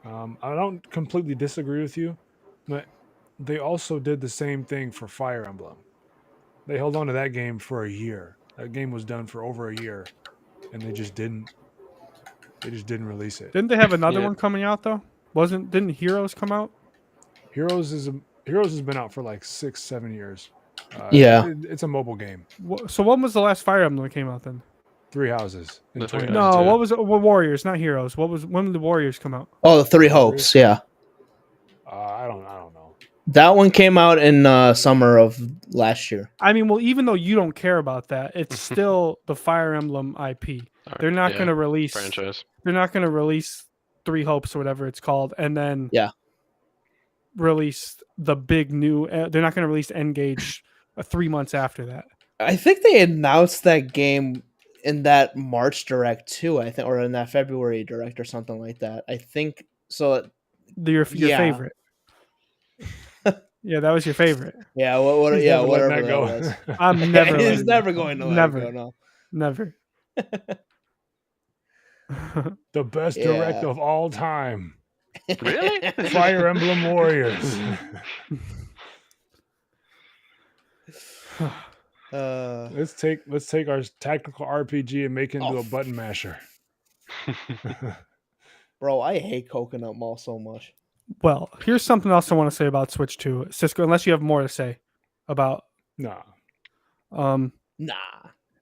I don't completely disagree with you, but they also did the same thing for Fire Emblem. They held on to that game for a year. That game was done for over a year, and they just didn't release it. Didn't they have another one coming out though? Didn't Heroes come out? Heroes has been out for like 6-7 years. It's a mobile game. So when was the last Fire Emblem that came out then? Three Houses. No, what was it? Warriors, not Heroes. When did the Warriors come out? Oh, the Three Hopes. Yeah. I don't know. That one came out in summer of last year. I mean, well, even though you don't care about that, it's still the Fire Emblem IP. They're not going to release franchise. They're not going to release Three Hopes or whatever it's called, and then release the big new. They're not going to release N-Gage 3 months after that. I think they announced that game in that March Direct too. I think, or in that February Direct or something like that. I think so. Your favorite. Yeah, that was your favorite. Yeah, whatever that was. I'm never. He's never going to let it go. No. Never. The best direct of all time. Really? Fire Emblem Warriors. Let's take our tactical RPG and make it into a button masher. Bro, I hate Coconut Mall so much. Well, here's something else I want to say about Switch 2. Cisco, unless you have more to say about... Nah. Nah.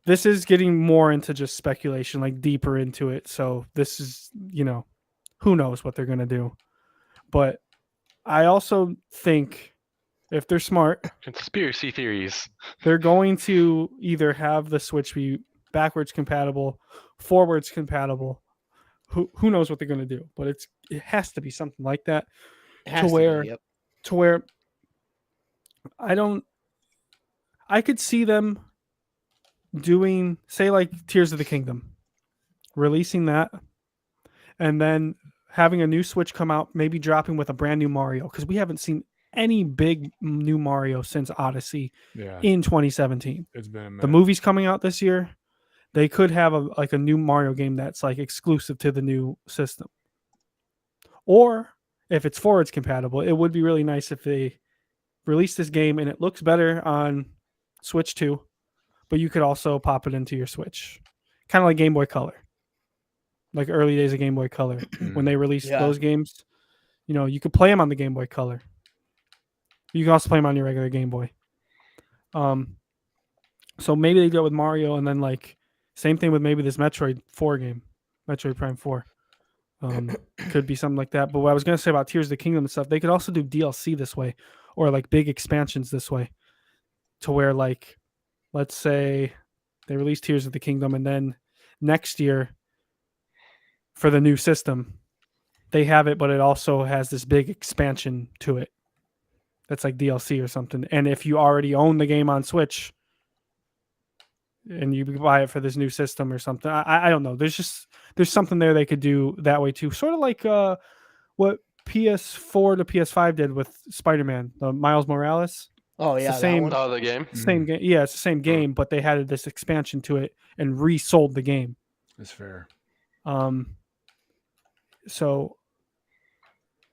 this is getting more into just speculation, like deeper into it. So this is, who knows what they're going to do. But I also think if they're smart, Conspiracy theories. they're going to either have the Switch be backwards compatible, forwards compatible. Who knows what they're going to do? But it has to be something like that to where I could see them doing, say, like Tears of the Kingdom, releasing that, and then having a new Switch come out, maybe dropping with a brand new Mario, because we haven't seen any big new Mario since Odyssey in 2017. It's been a minute. The movie's coming out this year. They could have a new Mario game that's like exclusive to the new system. Or if it's forwards compatible, it would be really nice if they release this game and it looks better on Switch 2, but you could also pop it into your Switch. Kind of like Game Boy Color. Like early days of Game Boy Color. When they released those games, you could play them on the Game Boy Color. You can also play them on your regular Game Boy. So maybe they do it with Mario, and then like same thing with maybe this Metroid 4 game, Metroid Prime 4. Could be something like that. But what I was going to say about Tears of the Kingdom and stuff, they could also do DLC this way, or like big expansions this way, to where like, let's say they release Tears of the Kingdom, and then next year for the new system, they have it, but it also has this big expansion to it. That's like DLC or something. And if you already own the game on Switch and you buy it for this new system or something, I don't know. There's something there they could do that way too. Sort of like what PS4 to PS5 did with Spider-Man, the Miles Morales. Oh yeah, it's the same. The game. Same game. Yeah, it's the same game, but they had this expansion to it and resold the game. That's fair. So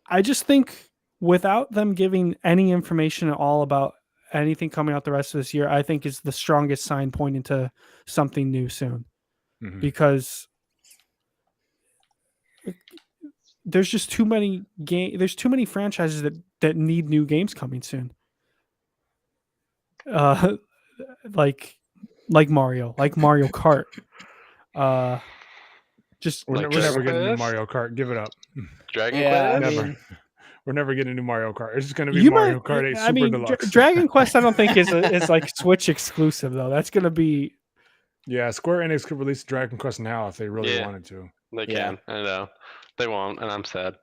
I just think without them giving any information at all about anything coming out the rest of this year, I think is the strongest sign pointing to something new soon. Mhm. Because there's just too many there's too many franchises that need new games coming soon. Like Mario, like Mario Kart. We're never getting a new Mario Kart. Give it up. Dragon Yeah, Quest. Never. We're never getting a new Mario Kart. It's just going to be Mario Kart 8 Super Deluxe. Dragon Quest, I don't think is like Switch exclusive though. That's going to be. Yeah, Square Enix could release Dragon Quest now if they really Yeah. wanted to. They can. I know. They won't, and I'm sad.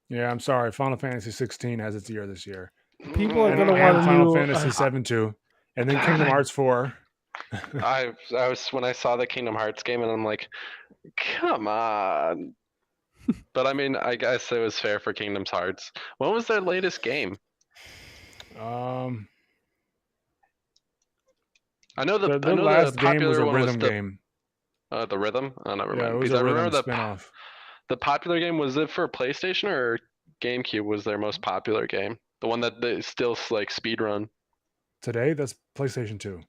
Yeah, I'm sorry. Final Fantasy 16 has its year this year. People are And, going to and want Final new, Fantasy 7 too, and then Kingdom Hearts 4. I was when I saw the Kingdom Hearts game, and I'm like, come on. But I mean, I guess it was fair for Kingdom Hearts. When was their latest game? I know The the last game popular was a one rhythm was game. the rhythm. Oh, never Yeah, mind. it was Because a I remember rhythm spin-off. the popular game, was it for PlayStation or GameCube? Was their most popular game? The one that they still like speed run. Today, that's PlayStation 2.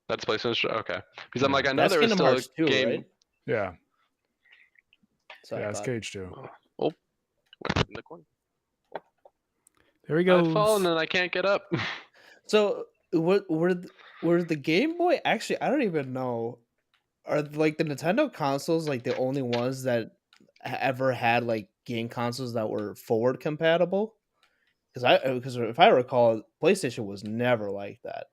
That's PlayStation. Okay. Because I'm Yeah. like, I know That's there was Kingdom still Hearts a 2, game. right? Yeah, Sorry yeah, it's about- Cage 2. Went in the corner. There we go. I've fallen and I can't get up. So were the Game Boy actually? I don't even know. Are like the Nintendo consoles like the only ones that ever had like game consoles that were forward compatible? Because if I recall, PlayStation was never like that.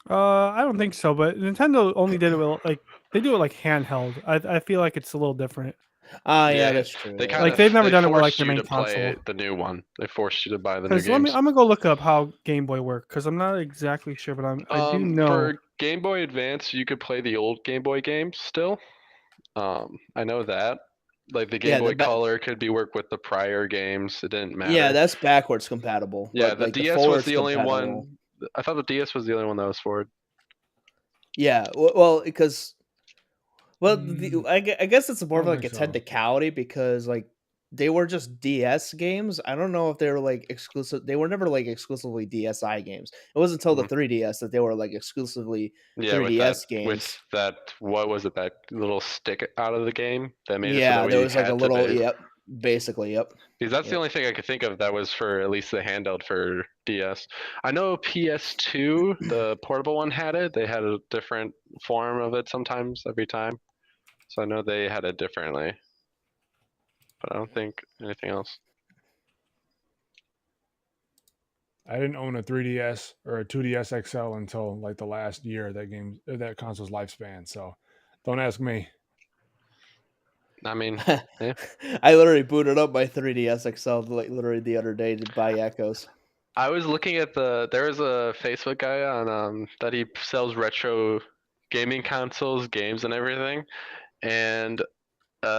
I don't think so, but Nintendo only did it with, like, they do it like handheld. I feel like it's a little different. Yeah, Yeah, that's true. They yeah. kinda, Like, they've never they done it with, like, forced their you main to play console. the new one. They forced you to buy the new Because games. I'm gonna go look up how Game Boy worked, because I'm not exactly sure, but I do know. For Game Boy Advance, you could play the old Game Boy games still. I know that. Like the Game Yeah, Boy Color could be worked with the prior games. It didn't matter. Yeah, that's backwards compatible. Yeah, but, the like, DS was forwards the only compatible- one. I thought the DS was the only one that was forward. Yeah, well, because I guess it's more of don't like a think so. technicality because like they were just DS games. I don't know if they were like exclusive. They were never like exclusively DSi games. It wasn't until the 3DS that they were like exclusively Yeah, 3DS with games. that, what was it? That little stick out of the game that made it so Yeah, that there we was like a had to little. pay. Yep. Basically, yep. Because that's the Yep. only thing I could think of that was for at least the handheld for DS. I know PS2, the portable one had it. They had a different form of it sometimes every time. So I know they had it differently. But I don't think anything else. I didn't own a 3DS or a 2DS XL until like the last year of that console's lifespan. So don't ask me. I mean, I literally booted up my 3DS XL like literally the other day to buy Echoes. I was looking at there was a Facebook guy on that he sells retro gaming consoles, games, and everything. And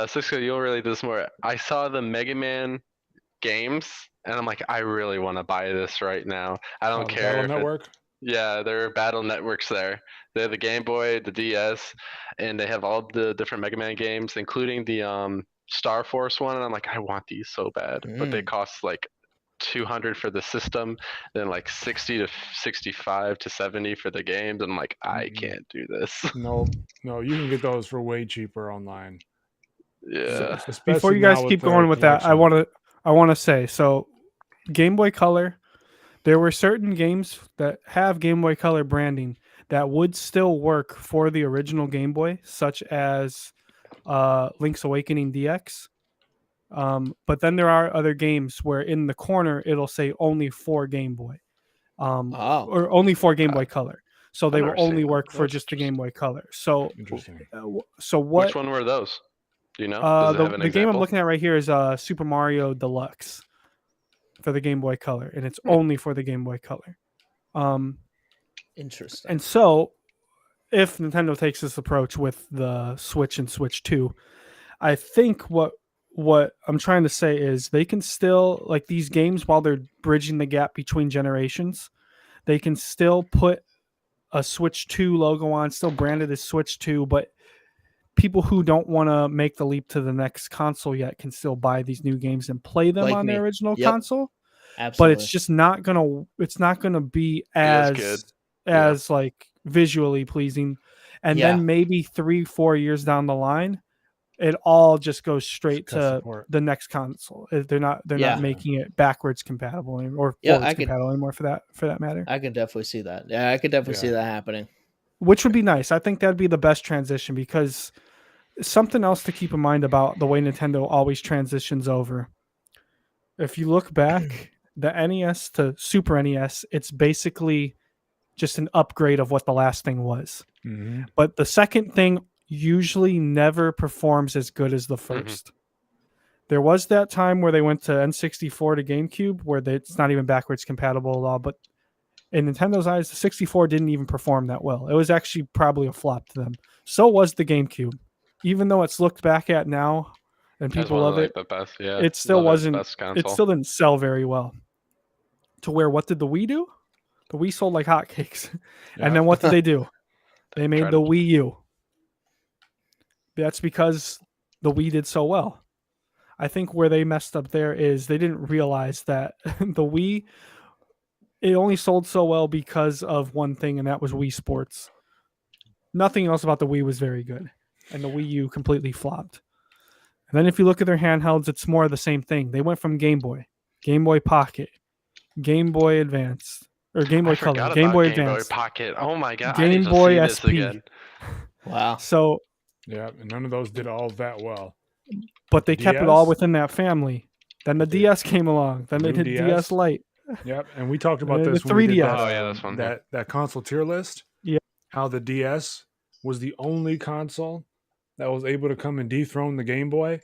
Cisco, you'll really do this more. I saw the Mega Man games, and I'm like, I really want to buy this right now. I don't The care. Battle if Network. Yeah, there are battle networks there. They have the Game Boy, the DS, and they have all the different Mega Man games, including the Star Force one. And I'm like, I want these so bad, but they cost like 200 for the system, then like 60 to 65 to 70 for the games. And I'm like, I can't do this. No, you can get those for way cheaper online. Yeah. Before Especially you guys now keep with going with that, I collection. want to say, so Game Boy Color, there were certain games that have Game Boy Color branding that would still work for the original Game Boy, such as Link's Awakening DX. But then there are other games where in the corner it'll say only for Game Boy, Oh. or only for Game Boy Color. So they I've will never seen only that. work for That's just the Game Boy Color. So, Interesting. so what? Which one were those? Do you know? Does it have an The game I'm example? looking at right here is Super Mario Deluxe for the Game Boy Color, and it's Hmm. only for the Game Boy Color. Interesting. And so, if Nintendo takes this approach with the Switch and Switch 2, I think what I'm trying to say is they can still, like, these games, while they're bridging the gap between generations, they can still put a Switch 2 logo on, still branded as Switch 2, but people who don't want to make the leap to the next console yet can still buy these new games and play them Like on me. their original Yep. console. Absolutely. But it's just not gonna be as as good. as like visually pleasing. And Yeah. then maybe 3-4 years down the line, it all just goes straight Cut to support. the next console. They're not Yeah. making it backwards compatible or Yeah, forwards I could- compatible anymore for that matter. I can definitely see that. Yeah, I could definitely see Yeah. that happening. Which would be nice. I think that'd be the best transition, because something else to keep in mind about the way Nintendo always transitions over. If you look back, the NES to Super NES, it's basically just an upgrade of what the last thing was. Mhm. But the second thing usually never performs as good as the first. There was that time where they went to N64 to GameCube where it's not even backwards compatible at all, but in Nintendo's eyes, the 64 didn't even perform that well. It was actually probably a flop to them. So was the GameCube. Even though it's looked back at now and That's people one love of it, like the best. Yeah. it still love wasn't. Best console. It still didn't sell very well. To where, what did the Wii do? The Wii sold like hotcakes. Yeah. And then what did they do? They made tried the to- Wii U. That's because the Wii did so well. I think where they messed up there is they didn't realize that the Wii, it only sold so well because of one thing, and that was Wii Sports. Nothing else about the Wii was very good, and the Wii U completely flopped. And then if you look at their handhelds, it's more of the same thing. They went from Game Boy, Game Boy Pocket, Game Boy Advance, or Game Boy I Color, forgot Game about Boy Game Boy Advance. Pocket. Oh my god! Game I need to Boy see this SP. again. Wow. So, Yeah, and none of those did all that well. but they kept it all DS? within that family. Then the Okay. DS came along. Then they New did DS DS? Lite. Yep, and we talked about The this when we did 3DS. that, Oh, yeah, this one, yeah. that console tier list. Yeah. How the DS was the only console that was able to come and dethrone the Game Boy.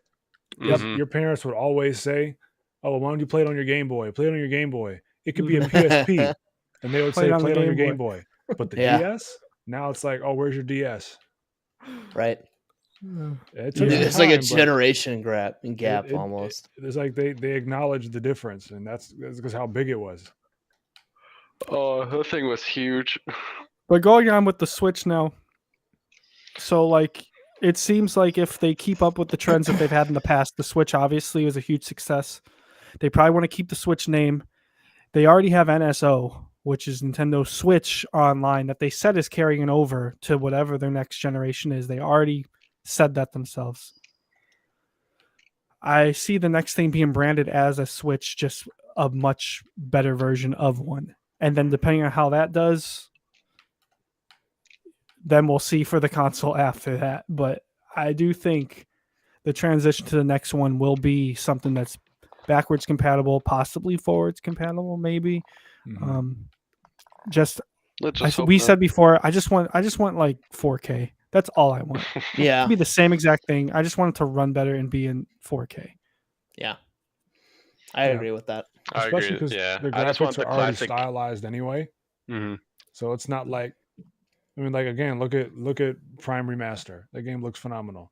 Mhm. Your parents would always say, "Oh, why don't you play it on your Game Boy? Play it on your Game Boy. It could be a PSP." And they would Play it say, on the "Play it on your Game Game Boy." But the Yeah. DS, now it's like, "Oh, where's your DS?" Right. It took some It's like a time, but generation gap it- almost. it's like they acknowledged the difference, and that's because how big it was. Oh, that thing was huge. But going on with the Switch now, so like it seems like if they keep up with the trends that they've had in the past, the Switch obviously was a huge success. They probably want to keep the Switch name. They already have NSO, which is Nintendo Switch Online, that they said is carrying over to whatever their next generation is. They already said that themselves. I see the next thing being branded as a Switch, just a much better version of one. And then depending on how that does, then we'll see for the console after that. But I do think the transition to the next one will be something that's backwards compatible, possibly forwards compatible, maybe. Just Let's just hope we not. said before, I just want like 4K. That's all I want. Yeah. To be the same exact thing. I just want it to run better and be in 4K. Yeah. I agree with that. I Especially agree. because Yeah, the I just want graphics the are already classic. stylized anyway. hmm So it's not like, I mean, like again, look at Prime Remaster. That game looks phenomenal.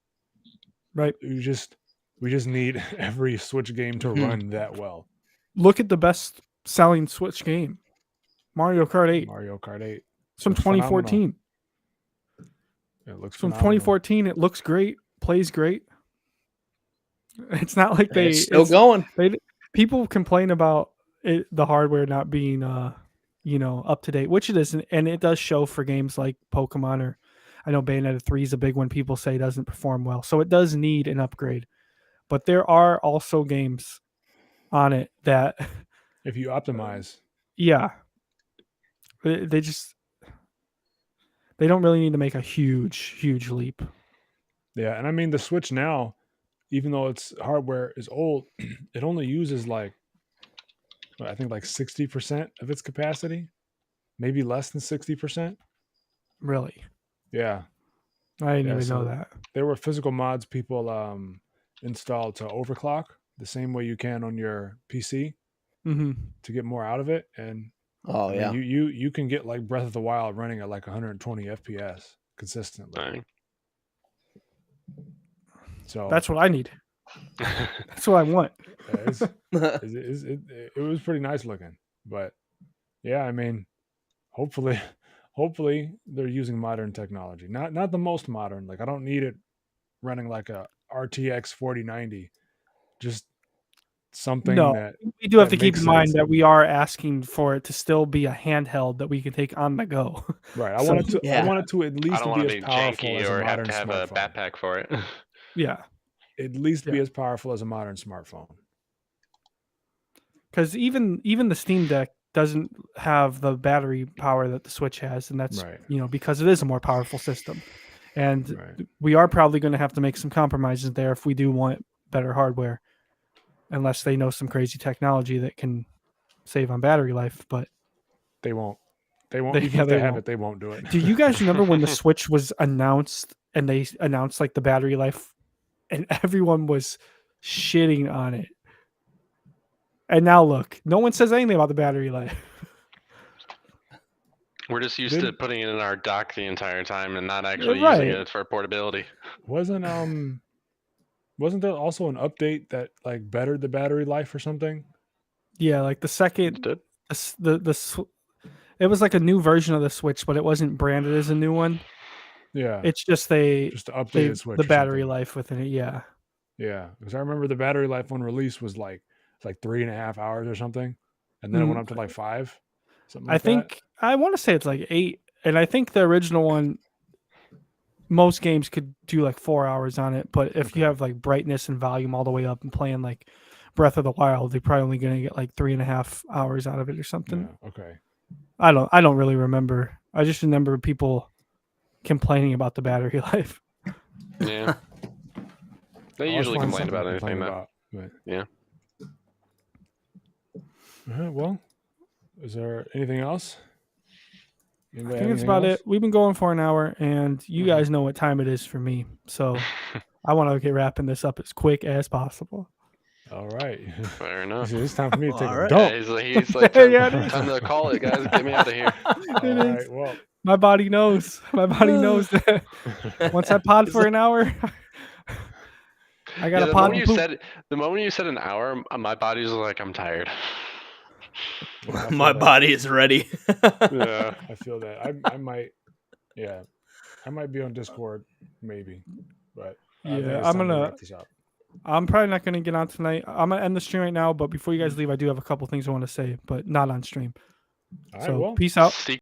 Right. We just need every Switch game to Mhm. run that well. Look at the best selling Switch game, Mario Kart 8. Mario Kart 8. It's from looks phenomenal. 2014. It looks It's from phenomenal. 2014. It looks great. Plays great. It's not like And it's still going. People complain about the hardware not being up to date, which it isn't, and it does show for games like Pokemon, or I know Bayonetta 3 is a big one people say doesn't perform well, so it does need an upgrade. But there are also games on it that If you optimize, yeah, they don't really need to make a huge leap. yeah, and I mean the Switch now, even though its hardware is old, it only uses like, I think like 60% of its capacity, maybe less than 60%. Really, Yeah, I didn't Yeah, even so- know that. there were physical mods people installed to overclock the same way you can on your PC Hmm. to get more out of it, and Oh, I yeah. mean, you can get like Breath of the Wild running at like 120 FPS consistently. Dang. So That's what I need. That's what I want. yeah, it was pretty nice looking, but yeah, I mean, hopefully they're using modern technology, not the most modern. Like I don't need it running like a RTX 4090, just something No, that we do have that to keep makes in mind sense. that we are asking for it to still be a handheld that we can take on the go. right. I So- want it to Yeah. I want it to at I least don't be want as to be powerful janky as a or have modern to have a smartphone. backpack for it. Yeah, At least be Yeah. as powerful as a modern smartphone. because even the Steam Deck doesn't have the battery power that the Switch has, and that's Right. because it is a more powerful system, and Right. we are probably going to have to make some compromises there if we do want better hardware, unless they know some crazy technology that can save on battery life. But They won't. Even They if they have won't. it, they won't do it. do you guys remember when the Switch was announced and they announced like the battery life, and everyone was shitting on it? And now look, no one says anything about the battery life. We're just used to Did- putting it in our dock the entire time and not actually Right. using it for portability. Wasn't there also an update that like bettered the battery life or something? Yeah, like the second Did? it was like a new version of the Switch, but it wasn't branded as a new one. Yeah, It's just they just the updated Switch. the or battery something. life within it. Yeah, Yeah, because I remember the battery life on release was like 3.5 hours or something, and then it went up to like 5. Something like I think I want to say it's like 8, and I think the original one, most games could do like 4 hours on it. But if you Okay. have like brightness and volume all the way up and playing like Breath of the Wild, they're probably only gonna get like 3.5 hours out of it or that. something. Yeah, okay. I don't really remember. I just remember people complaining about the battery life. Yeah. They I'll usually find complain something about to anything, complain though. about, but- Yeah. Well, is there anything else? I think that's about it. We've been going for an hour, and you Mhm. guys know what time it is for me. So I want to get wrapping this up as quick as possible. All right. Fair enough. It's time for me to take All a right. dump. Yeah, he's like, time, Yeah, it is. time to call it, guys. Get me out of here. All It right. is. Well, My body knows. My body knows that once I pod for an hour, I got Yeah, to pod. and poop. the moment you said an hour, my body's like, I'm tired. I My feel that. body is ready. Yeah. I feel that. I might. Yeah, I might be on Discord, maybe. But I think Yeah, it's I'm time to gonna. wrap this up. I'm probably not gonna get on tonight. I'm gonna end the stream right now. But before you guys leave, I do have a couple things I want to say, but not on stream. All right. So Well. peace out. Secret